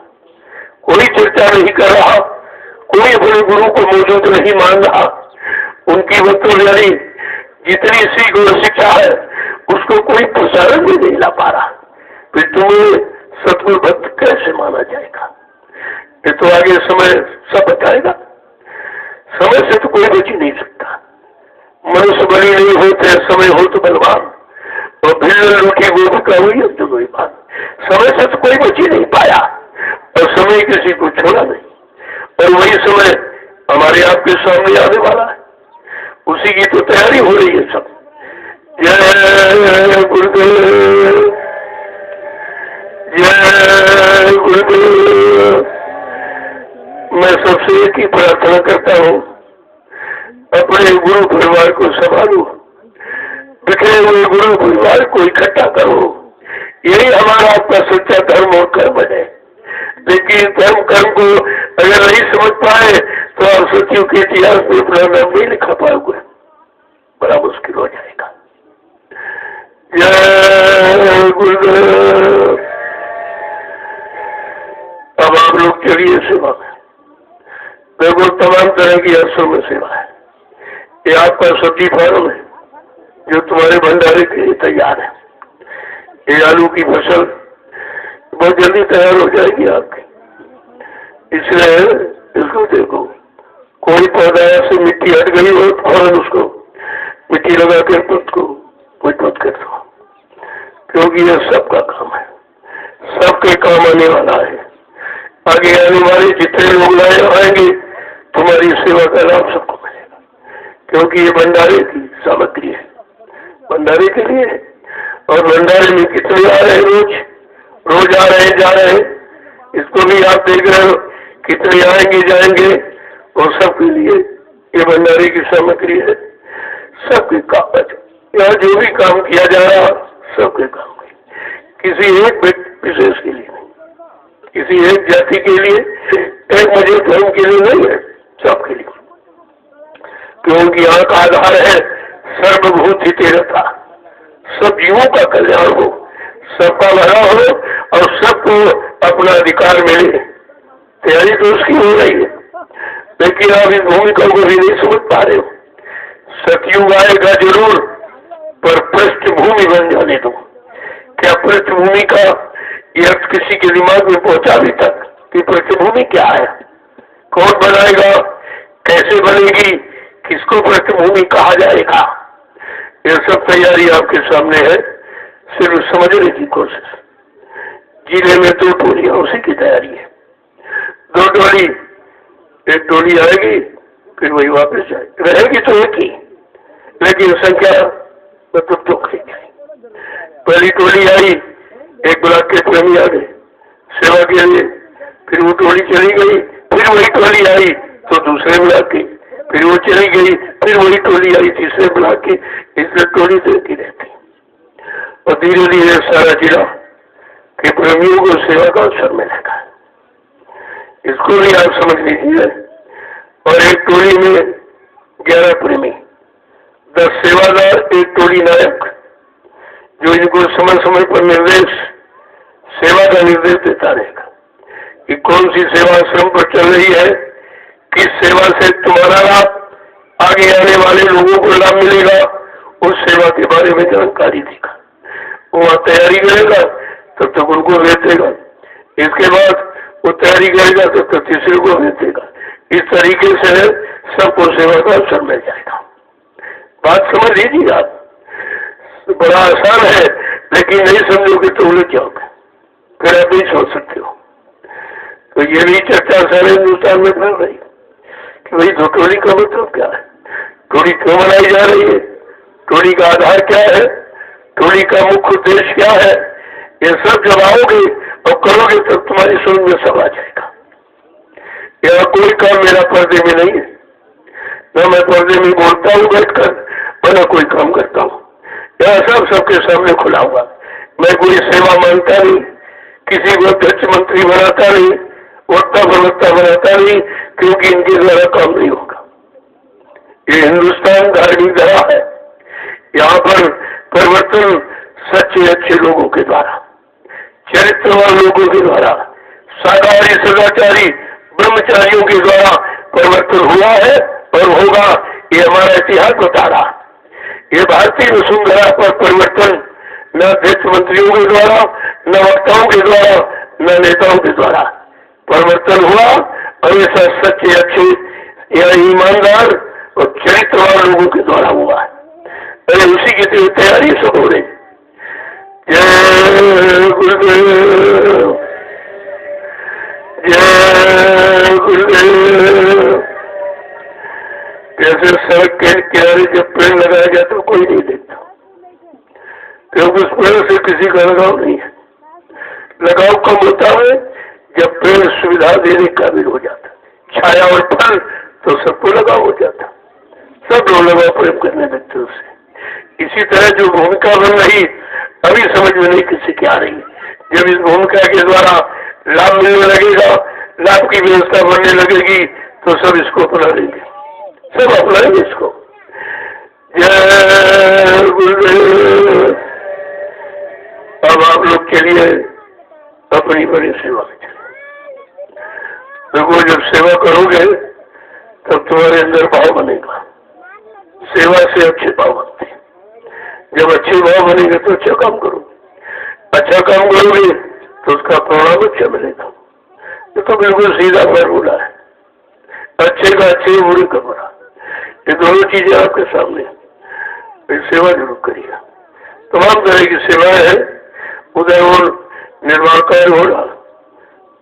कोई चर्चा नहीं कर रहा, कोई अपने गुरु को मौजूद नहीं मान रहा। उनकी वक्तव्य जितनी सीख और शिक्षा है उसको कोई प्रसारण भी नहीं ला पा रहा, फिर तुम्हें सतगुरु भक्त कैसे माना जाएगा? ये तो आगे समय सब बताएगा। समय से तो कोई बच ही नहीं सकता। मनुष्य बड़ी नहीं होते, समय हो तो बलवान, और भीड़ लूटी गोपिका हुई अब तो कोई बात। समय से तो कोई बच ही नहीं पाया, और समय किसी को छोड़ा नहीं, और वही समय हमारे आपके सामने आने वाला है, उसी की तो तैयारी हो रही है सब। जय गुरुदेव, जय गुरुदेव। मैं सबसे एक ही प्रार्थना करता हूँ, अपने गुरु परिवार को संभालो, बिखरे हुए गुरु परिवार को इकट्ठा करो। यही हमारा आपका सच्चा धर्म और कर्म है। लेकिन धर्म कर्म को अगर नहीं समझ पाए तो आप सचिव के इतिहास में अपना नाम नहीं लिखा पाओगे, बड़ा मुश्किल हो जाएगा। जय गुरुदेव। अब आप लोग चलिए सेवा में। देखो तमाम तरह की आश्रम में सेवा है। ये आपका सब्जी फार्म है जो तुम्हारे भंडारे के लिए तैयार है। ये आलू की फसल बहुत जल्दी तैयार हो जाएगी आपकी, इसलिए इसको देखो। कोई पौधा से मिट्टी हट गई हो फौरन उसको मिट्टी लगा कर खुद को मजबूत कर दो, क्योंकि ये सबका काम है, सबके काम आने वाला है। आगे आने वाले जितने लोग लाए आएंगे तुम्हारी सेवा का लाभ सबको मिलेगा, क्योंकि ये भंडारे की सामग्री है, भंडारे के लिए। और भंडारे में कितने आ रहे हैं, रोज आ रहे हैं, जा रहे हैं। इसको भी आप देख रहे हो कितने आएंगे जाएंगे, और सबके लिए ये भंडारे की सामग्री है, सबके काम। यहाँ जो भी काम किया जा रहा सबके काम है, किसी एक विशेष के लिए नहीं, किसी एक जाति के लिए, एक मजहब धर्म के लिए नहीं है, सबके लिए। क्योंकि यहाँ का आधार है सर्वभूत हितेरता, सब जीवों का कल्याण हो, सबका भला हो और सबको अपना अधिकार मिले। तैयारी तो उसकी हो रही है, लेकिन आप इस भूमिका को भी नहीं समझ पा रहे हो। सतयुग आएगा जरूर, पर पृष्ठभूमि बन जाने दो। क्या पृष्ठभूमि का ये अर्थ किसी के दिमाग में पहुंचा अभी तक कि पृष्ठभूमि क्या है, कौन बनाएगा, कैसे बनेगी, किसको पृष्ठभूमि कहा जाएगा? ये सब तैयारी आपके सामने है, सिर्फ समझने की कोशिश। जिले में 2 टोलियां, उसी की तैयारी है। 2 टोली, एक टोली आएगी फिर वही वापस जाएगी, रहेगी तो एक ही, लेकिन संख्या मतलब 2 जाएगी। पहली टोली आई, एक ब्लॉक के प्रेमी आ गए सेवा के लिए, फिर वो टोली चली गई, फिर वही टोली आई तो दूसरे ब्लॉक की, फिर वो चली गई, फिर वही टोली आई तीसरे ब्लॉक की। इसलिए टोली देती रहती, और धीरे धीरे सारा जिला के प्रेमियों को सेवा का अवसर मिलेगा। इसको भी आप समझ लीजिए। और एक टोली में 11 प्रेमी, 10 सेवादार, एक टोली नायक, जो इनको समय समय पर निर्देश, सेवा का निर्देश देता रहेगा कि कौन सी सेवा आश्रम पर चल रही है, किस सेवा से तुम्हारा लाभ, आगे आने वाले लोगों को लाभ मिलेगा, उस सेवा के बारे में जानकारी देगा। वहाँ तैयारी करेगा तब तक उनको भेजेगा, इसके बाद वो तैयारी करेगा तब तक तीसरे को भेजेगा। इस तरीके से सबको सेवा का अवसर मिल जाएगा। बात समझ लीजिए आप, बड़ा आसान है, लेकिन नहीं समझोगे तो उलझ जाओगे, फिर आप नहीं सोच सकते हो। तो ये भी चर्चा सारे हिंदुस्तान में फैल रही कि भाई 2 टोली का मतलब क्या है, टोली क्यों बनाई जा रही है, टोली का आधार क्या है, टोली का मुख्य उद्देश्य क्या है। ये सब जब आओगे और करोगे तब तुम्हारी समझ में सब आ जाएगा। यह कोई काम मेरा पर्दे में नहीं है, न मैं पर्दे में बोलता हूँ बैठकर, और न कोई काम करता हूँ। यह सब सबके सामने खुला हुआ। मैं कोई सेवा मांगता नहीं, किसी को अध्यक्ष मंत्री बनाता नहीं, वक्ता प्रवक्ता बनाता नहीं, क्योंकि इनके द्वारा काम नहीं होगा। ये हिंदुस्तान धार्मिक धरा है, यहाँ पर परिवर्तन सच्चे अच्छे लोगों के द्वारा, चरित्रवान लोगों के द्वारा, साधारी सदाचारी ब्रह्मचारियों के द्वारा परिवर्तन हुआ है और होगा। ये हमारा इतिहास बता रहा। ये भारतीय वसुंधरा पर परिवर्तन न अध्यक्ष मंत्रियों के द्वारा, न वक्ताओं के द्वारा, न नेताओं के द्वारा परिवर्तन हुआ, और ऐसा सच्चे अच्छे या ईमानदार और चरित्रवान लोगों के द्वारा हुआ है। अरे उसी की तैयारी सब हो रही। जय गुरुदेव, जय गुरुदेव। जैसे सड़क के किनारे जब पेड़ लगाया जाता तो कोई नहीं देखता, क्योंकि उस पेड़ से किसी का लगाव नहीं है। लगाव कब होता है? जब पेड़ सुविधा देने काबिल हो जाता, छाया और फल, तो सबको लगाव हो जाता, सब लोग लगाव प्रेम करने लगते उससे। इसी तरह जो भूमिका बन रही अभी समझ में नहीं किसी की आ रही। जब इस भूमिका के द्वारा लाभ मिलने लगेगा, लाभ की व्यवस्था बनने लगेगी, तो सब इसको अपना लेंगे, सब अपनाएंगे इसको। जय गुरुदेव। अब आप लोग के लिए अपनी बड़ी सेवा में चले। देखो, जब सेवा करोगे तब तुम्हारे अंदर भाव बनेगा। सेवा से अच्छे भाव बनते हैं। जब अच्छे भाव बनेंगे तो अच्छा काम करोगे। अच्छा काम करोगे तो उसका परिणाम अच्छा मिलेगा। ये तो बिल्कुल सीधा फॉर्मूला है। अच्छे का अच्छे, बुरे का बुरा, ये दोनों चीजें आपके सामने है। सेवा जरूर करिएगा। तमाम तरह की सेवाएं हैं। उधर वो निर्माण कार्य हो रहा,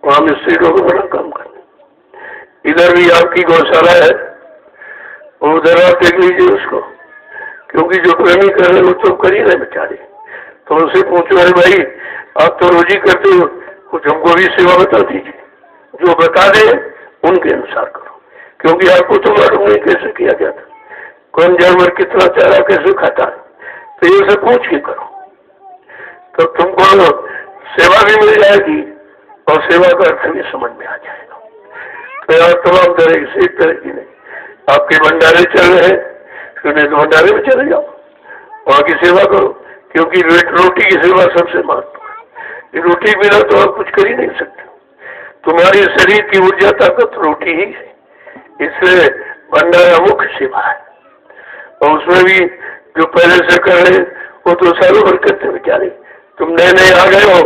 वहां मिस्त्री लोग बड़ा काम करने। इधर भी आपकी गौशाला है, उधर आप देख लीजिए उसको, क्योंकि जो प्रेमी कर रहे वो तो कर ही रहे बेचारे। तो उनसे पूछो, अरे भाई आप तो रोजी करते हो, कुछ हमको भी सेवा बता दीजिए। जो बता दे उनके अनुसार करो, क्योंकि आपको तो मालूम नहीं कैसे किया जाता, कौन जानवर कितना चारा कैसे खाता है। तो ये सब पूछ के करो, तो तुमको सेवा भी मिल जाएगी और सेवा का अर्थ भी समझ में आ जाएगा। तो यार तमाम तरह से एक तरह की नहीं, आपके भंडारे चल रहे हैं, नहीं तो भंडारे में चले जाओ, वहां की सेवा करो, क्योंकि रोटी की सेवा सबसे महत्व है। रोटी बिना तो आप कुछ कर ही नहीं सकते। तुम्हारे शरीर की ऊर्जा ताकत रोटी ही है, इसलिए भंडारा मुख्य सेवा है। और उसमें भी जो पहले से कर रहे वो तो सालों भर करते बेचारे। तुम नए नए आ गए हो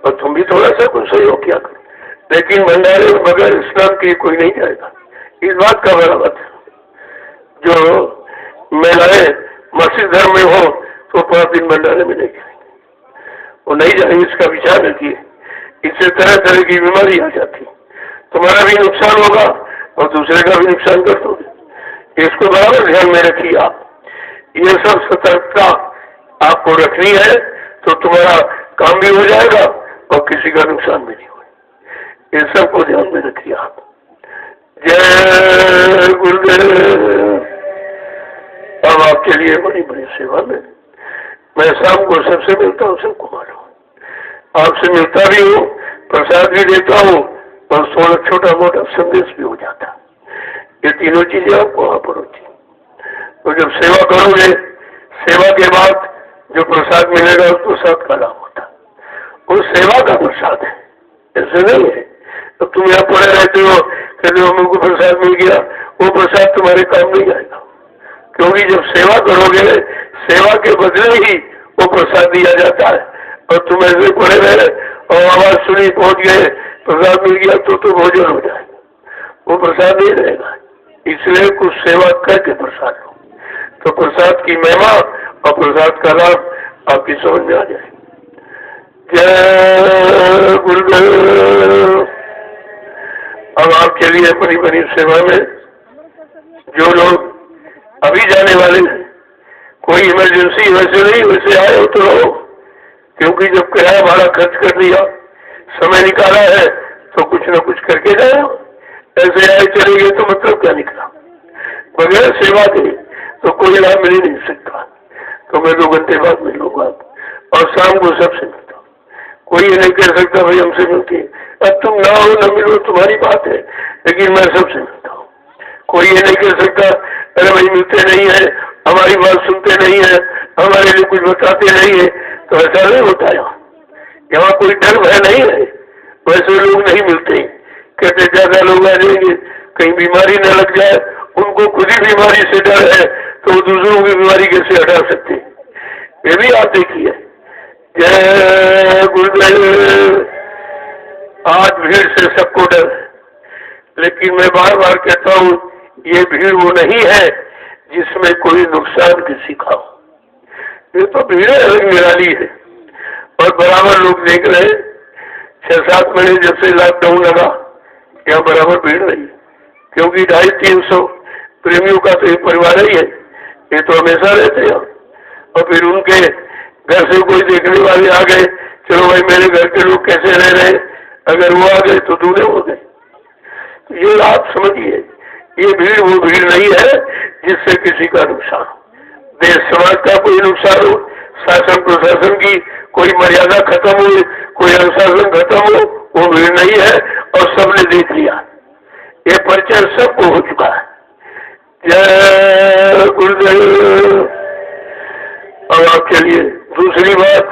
और तुम भी थोड़ा सा कुछ सहयोग किया करो, लेकिन भंडारे में बगैर स्नान के कोई नहीं जाएगा। इस बात का बड़ा बात है। जो महिलाएं मसीह धर्म में हो तो 5 दिन भंडारे में नहीं जाएंगे, वो नहीं जाएंगे। इसका विचार रखिए, इससे तरह तरह की बीमारी आ जाती, तुम्हारा भी नुकसान होगा और दूसरे का भी नुकसान कर दोगे। इसको बराबर ध्यान में रखिए आप। ये सब सतर्कता आपको रखनी है, तो तुम्हारा काम भी हो जाएगा और किसी का नुकसान भी नहीं होगा। इन सबको ध्यान में रखिए आप। जय गुरुदेव। अब आपके लिए बड़ी बड़ी सेवा में मैं शाम को सबसे मिलता हूँ, सबको मालूम, आपसे मिलता भी हूँ, प्रसाद भी देता हूँ और थोड़ा छोटा मोटा संदेश भी हो जाता। ये तीनों चीजें आपको वहां पर होती। तो जब सेवा करोगे, सेवा के बाद जो प्रसाद मिलेगा उस प्रसाद का लाभ होता, वो सेवा का प्रसाद है, ऐसे नहीं है। तो तुम यहाँ पड़े रहते हो, कहते हो मुझको प्रसाद मिल गया, वो प्रसाद तुम्हारे काम नहीं आएगा। क्योंकि जब सेवा करोगे, सेवा के बदले ही वो प्रसाद दिया जाता है। और तुम ऐसे पड़े रहे और आवाज सुनी, पहुंच गए, प्रसाद मिल गया, तो भोजन हो जाएगा, वो प्रसाद नहीं रहेगा। इसलिए कुछ सेवा करके प्रसाद लो, तो प्रसाद की महिमा और प्रसाद का लाभ आपकी समझ में आ जाए। जय गुरुदेव। अब आपके लिए बड़ी बड़ी सेवा में जो लोग अभी जाने वाले हैं, कोई इमरजेंसी वैसे नहीं, वैसे आए हो तो रहो, क्योंकि जब किराया भाड़ा खर्च कर दिया, समय निकाला है, तो कुछ न कुछ करके जाओ। ऐसे आए चले गए तो मतलब क्या निकला? बगैर सेवा के तो कोई लाभ मिल ही नहीं सकता। तो मैं 2 घंटे बाद मिलूंगा और शाम को सबसे मिलता हूँ। कोई ये नहीं कह सकता भाई हमसे मिलती है, अब तुम ना हो न मिलो तुम्हारी बात है, लेकिन मैं सबसे मिलता हूँ। कोई ये नहीं कह सकता अरे भाई मिलते नहीं है, हमारी बात सुनते नहीं है, हमारे लिए कुछ बताते नहीं है, तो ऐसा नहीं होता। यहाँ कोई डर भय नहीं है, वैसे लोग नहीं मिलते। कहते ज्यादा लोग आ जाएंगे, कहीं बीमारी न लग जाए, उनको खुद ही बीमारी से डर है, तो दूसरों की बीमारी कैसे हटा सकते? ये भी आप देखिए। जय गुरुदेव। आज भीड़ से सबको डर है, लेकिन मैं बार बार कहता हूँ ये भीड़ वो नहीं है जिसमें कोई नुकसान किसी का हो। ये तो भीड़ अलग निराली है, और बराबर लोग देख रहे। 6-7 महीने जब से लॉकडाउन लगा, यहाँ बराबर भीड़ रही, क्योंकि 250-300 प्रेमियों का तो एक परिवार ही है, ये तो हमेशा रहते हैं। और फिर उनके घर से कोई देखने वाले आ गए, चलो भाई मेरे घर के लोग कैसे रह रहे, अगर वो आ गए तो दूने हो गए। तो ये आप समझिए, ये भीड़ वो भीड़ नहीं है जिससे किसी का नुकसान हो, देश समाज का कोई नुकसान हो, शासन प्रशासन की कोई मर्यादा खत्म हो, कोई अनुशासन खत्म हो, वो भीड़ नहीं है। और सबने देख लिया, ये परिचय सबको हो चुका है। जय गुरुदेव। अब आप चलिए, दूसरी बात,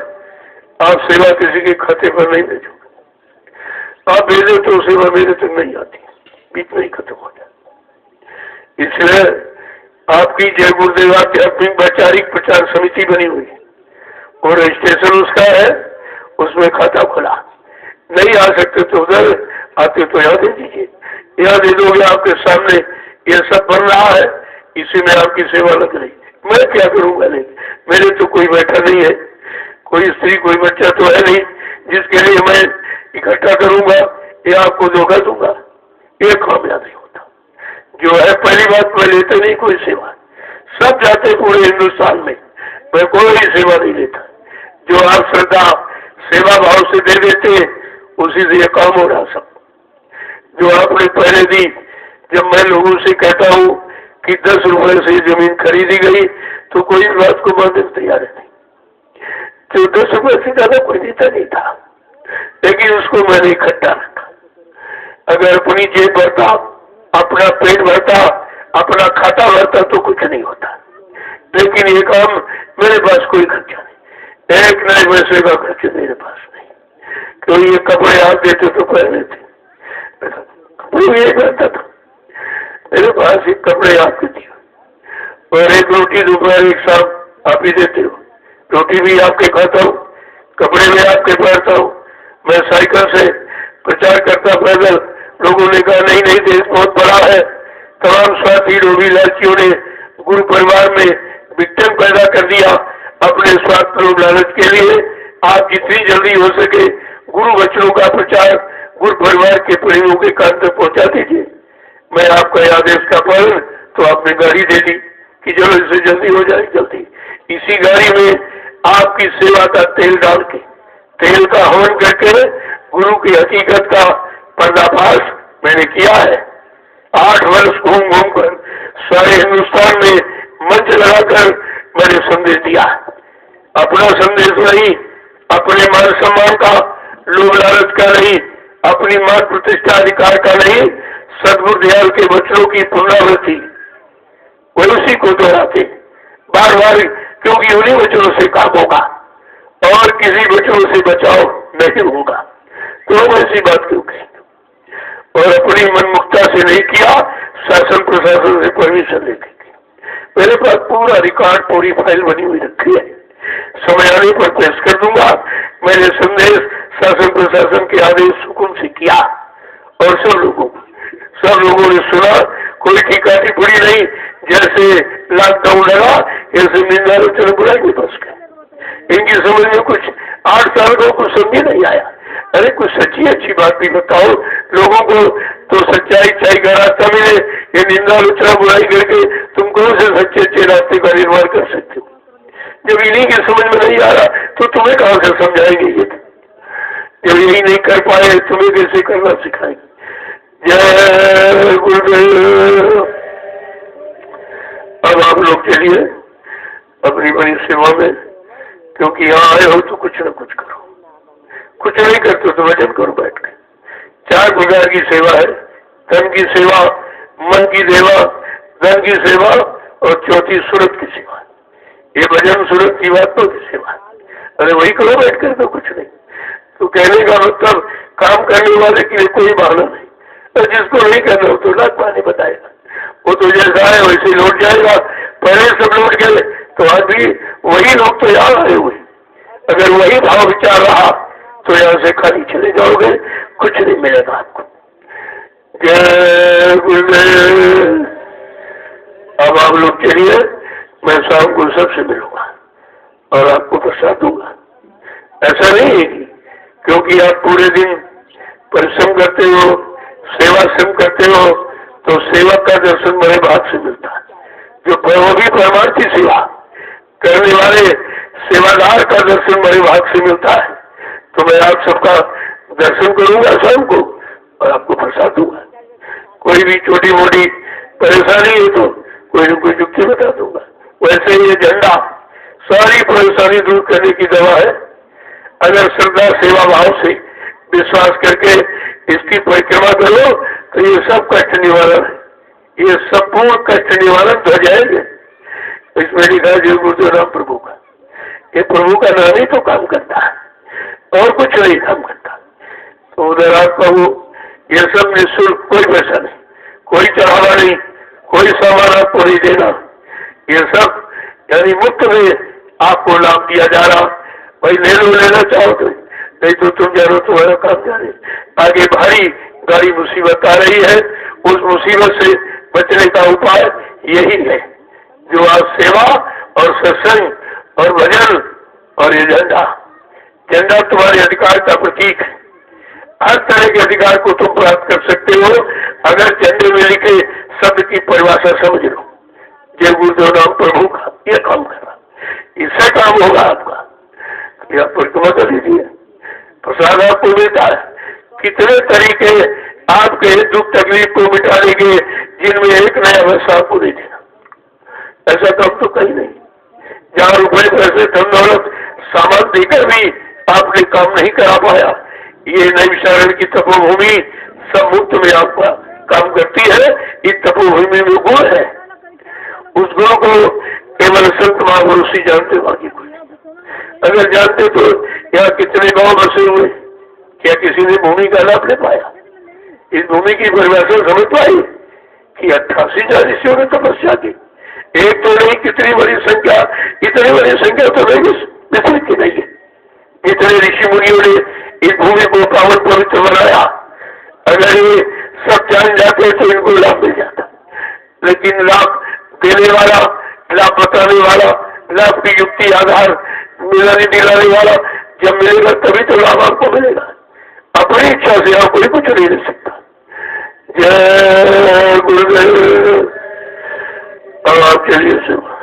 आप सेवा किसी के खाते पर नहीं भेजोगे। आप भेजे तो सेवा मेरे तक नहीं आती, बीच में ही खत्म हो जाए। इसलिए आपकी जय गुरुदेव आध्यात्मिक वैचारिक प्रचार समिति बनी हुई है, और रजिस्ट्रेशन उसका है, उसमें खाता खुला। नहीं आ सकते तो उधर, आते तो यहाँ दे दीजिए, यहाँ दे दोगे। आपके सामने ये सब बन रहा है, इसी में आपकी सेवा लग रही। मैं क्या करूंगा? नहीं, मेरे तो कोई बैठा नहीं है, कोई स्त्री कोई बच्चा तो है नहीं जिसके लिए मैं इकट्ठा करूंगा या आपको धोखा दूंगा। ये कामयाब नहीं होता। जो है, पहली बात, मैं लेता नहीं कोई सेवा, सब जाते पूरे हिंदुस्तान में, मैं कोई सेवा नहीं लेता। जो आप श्रद्धा सेवा भाव से दे देते हैं, उसी से ये काम हो रहा सब। जो आपने पहले दी, जब मैं लोगों से कहता हूँ कि 10 रुपए से जमीन खरीदी गई, तो कोई बात को मानने को तैयार नहीं। तो 10 रुपए से ज्यादा कोई देता नहीं था, लेकिन उसको मैंने इकट्ठा रखा। अगर अपनी जेब भरता, अपना पेट भरता, अपना खाता भरता तो कुछ नहीं होता। लेकिन ये काम, मेरे पास कोई खर्चा नहीं, एक नए पैसे का खर्च मेरे पास नहीं। क्यों? ये कपड़े आप देते तो पहने थे, कपड़े ये करता था, मेरे पास एक कपड़े आपके दिए, और एक रोटी दोपहर एक शाम आप ही देते हो। रोटी भी आपके खाता हूँ, कपड़े भी आपके पहनता हूँ। मैं साइकिल से प्रचार करता पैदल, लोगों ने कहा नहीं नहीं, देश बहुत बड़ा है। तमाम स्वार्थी लोभी लालचियों ने गुरु परिवार में विघटन पैदा कर दिया अपने स्वार्थ लोभ लालच के लिए। आप जितनी जल्दी हो सके गुरु वचनों का प्रचार गुरु परिवार के प्रेमियों के कान तक पहुंचा दीजिए। मैं आपका आदेश का पालन, तो आपने गाड़ी दे दी कि चलो इससे जल्दी हो जाए। जल्दी इसी गाड़ी में आपकी सेवा का तेल डाल के, तेल का हवन करके गुरु की हकीकत का पर्दाफाश मैंने किया है। 8 वर्ष घूम घूम कर सारे हिंदुस्तान में मंच लगाकर मैंने संदेश दिया। अपना संदेश नहीं, अपने मान सम्मान का लोभ लालच का नहीं, अपनी मान प्रतिष्ठा अधिकार का नहीं, सदगुरु दयाल के वचनों की पुनरावृत्ति, वो उसी को दोहराते बार बार, क्योंकि उन्हीं वचनों से काम होगा और किसी वचनों से बचाव नहीं होगा। तो ऐसी बात क्यों कहेंगे? और अपनी मनमुक्ता से नहीं किया, शासन प्रशासन से परमिशन लेके की। मेरे पास पूरा रिकॉर्ड, पूरी फाइल बनी हुई रखी है, समय आने पर पेश कर दूंगा। मैंने संदेश शासन प्रशासन के आदेश हुकुम से किया, और सब लोगों ने सुना, कोई टीका टिप्पणी नहीं। जैसे लॉकडाउन लगा, ऐसे निंदा बुराई में फंस गए। इनकी समझ में कुछ 8 साल को कुछ समझ नहीं आया। अरे कुछ सच्ची अच्छी बात भी बताओ लोगों को, तो सच्चाई का रास्ता मिले। ये निंदा आलोचना बुराई करके तुम कौन से सच्चे अच्छे रास्ते का निर्माण कर सकते हो? जब इन्हीं की समझ में नहीं आ रहा, तो तुम्हें कहां से समझाएंगे? ये जब यही नहीं कर पाए, तुम्हें कैसे करना सिखाएंगे? जय गुरुदेव। अब आप लोग चलिए अपनी बड़ी सेवा में, क्योंकि यहाँ आए हो तो कुछ न कुछ करो। कुछ नहीं करते तो भजन करो बैठ के। 4 प्रकार की सेवा है, तन की सेवा, मन की सेवा, धन की सेवा, और चौथी सूरत की सेवा। ये भजन सूरत की बात तो सेवा, अरे वही करो बैठ कर, तो कुछ नहीं। तो कहने का मतलब काम करने वाले के लिए कोई बहाना नहीं, और जिसको नहीं करना हो तो लाख बहाने बताएगा। वो तो जैसा है वैसे लौट जाएगा। पहले सब लौट गए तो आज भी वही लोग तो यहाँ आए हुए। अगर वही भाव विचार रहा तो यहाँ से खाली चले जाओगे, कुछ नहीं मिलेगा आपको। जय गुरुदेव। अब आप लोग चलिए, मैं शाम को सबसे मिलूंगा और आपको प्रसाद दूंगा। ऐसा नहीं है क्योंकि आप पूरे दिन परिश्रम करते हो, सेवा श्रम करते हो, तो सेवा का दर्शन बड़े भाग से मिलता है। जो वो भी परमार्थी सेवा करने वाले सेवादार का दर्शन बड़े भाग से मिलता है। तो मैं आप सबका दर्शन करूंगा शाम को और आपको प्रसाद दूंगा। कोई भी छोटी मोटी परेशानी है तो कोई न कोई युक्ति बता दूंगा। वैसे ये झंडा सारी परेशानी दूर करने की दवा है। अगर श्रद्धा सेवा भाव से विश्वास करके इसकी परिक्रमा करो तो ये सब कष्ट निवारण है, ये संपूर्ण कष्ट निवारण हो जाएंगे। इसमें लिखा है गुरुदेव नाम प्रभु का, ये प्रभु का नाम ही तो काम करता है और कुछ नहीं काम करता। तो उधर आपका वो ये सब निःशुल्क, कोई पैसा नहीं, कोई चढ़ावा नहीं, कोई सामान आपको नहीं देना, ये सब यानी मुफ्त में आपको लाभ दिया जा रहा। भाई ले लो, लेना चाहो तो, नहीं तो तुम जानो तुम्हारा काम जाने। आगे भारी गाड़ी मुसीबत आ रही है, उस मुसीबत से बचने का उपाय यही है जो आज सेवा और सत्संग और भजन और ये झंडा, झंडा तुम्हारे अधिकार का प्रतीक है। हर तरह के अधिकार को तुम प्राप्त कर सकते हो अगर झंडे में लिखे शब्द की परिभाषा समझ लो। जय गुरुदेव नाम प्रभु का ये काम करना, इससे काम होगा आपका। यह परिक्रमा कर लीजिए, प्रसाद आपको मिलता है। कितने तरीके आपके दुख तकलीफ को मिटाने के, जिनमें एक नया वर्ष आपको नहीं देना। ऐसा काम तो कहीं नहीं। जहाँ रुपए पैसे धन दौलत सामान देकर भी आपने काम नहीं करा पाया, ये नैमिषारण्य की तपोभूमि सब मुफ्त में आपका काम करती है। इस तपोभूमि में गुण है, उस गुण को केवल संत महापुरुष ही जानते, बाकी कोई। अगर जानते तो यहाँ कितने गांव बसे हुए, क्या किसी ने भूमि का लाभ ले पाया? इस भूमि की परिभाषा समझ पाई कि 88 ऋषियों ने तपस्या की, एक तो नहीं कितनी बड़ी संख्या, इतनी बड़ी संख्या तो नहीं विस्मृत की नहीं है। इतने ऋषि मुनियों ने इस भूमि को पावन पवित्र बनाया। अगर ये सब जान जाते तो इनको लाभ मिल जाता, लेकिन लाभ देने वाला, लाभ बताने वाला, लाभ की युक्ति आधार दिलाने वाला जब मिलेगा तभी तो लाभ आपको मिलेगा। अपनी इच्छा से आप कोई कुछ नहीं दे सकता। जय गुरुदेव। अब आपके लिए सेवा।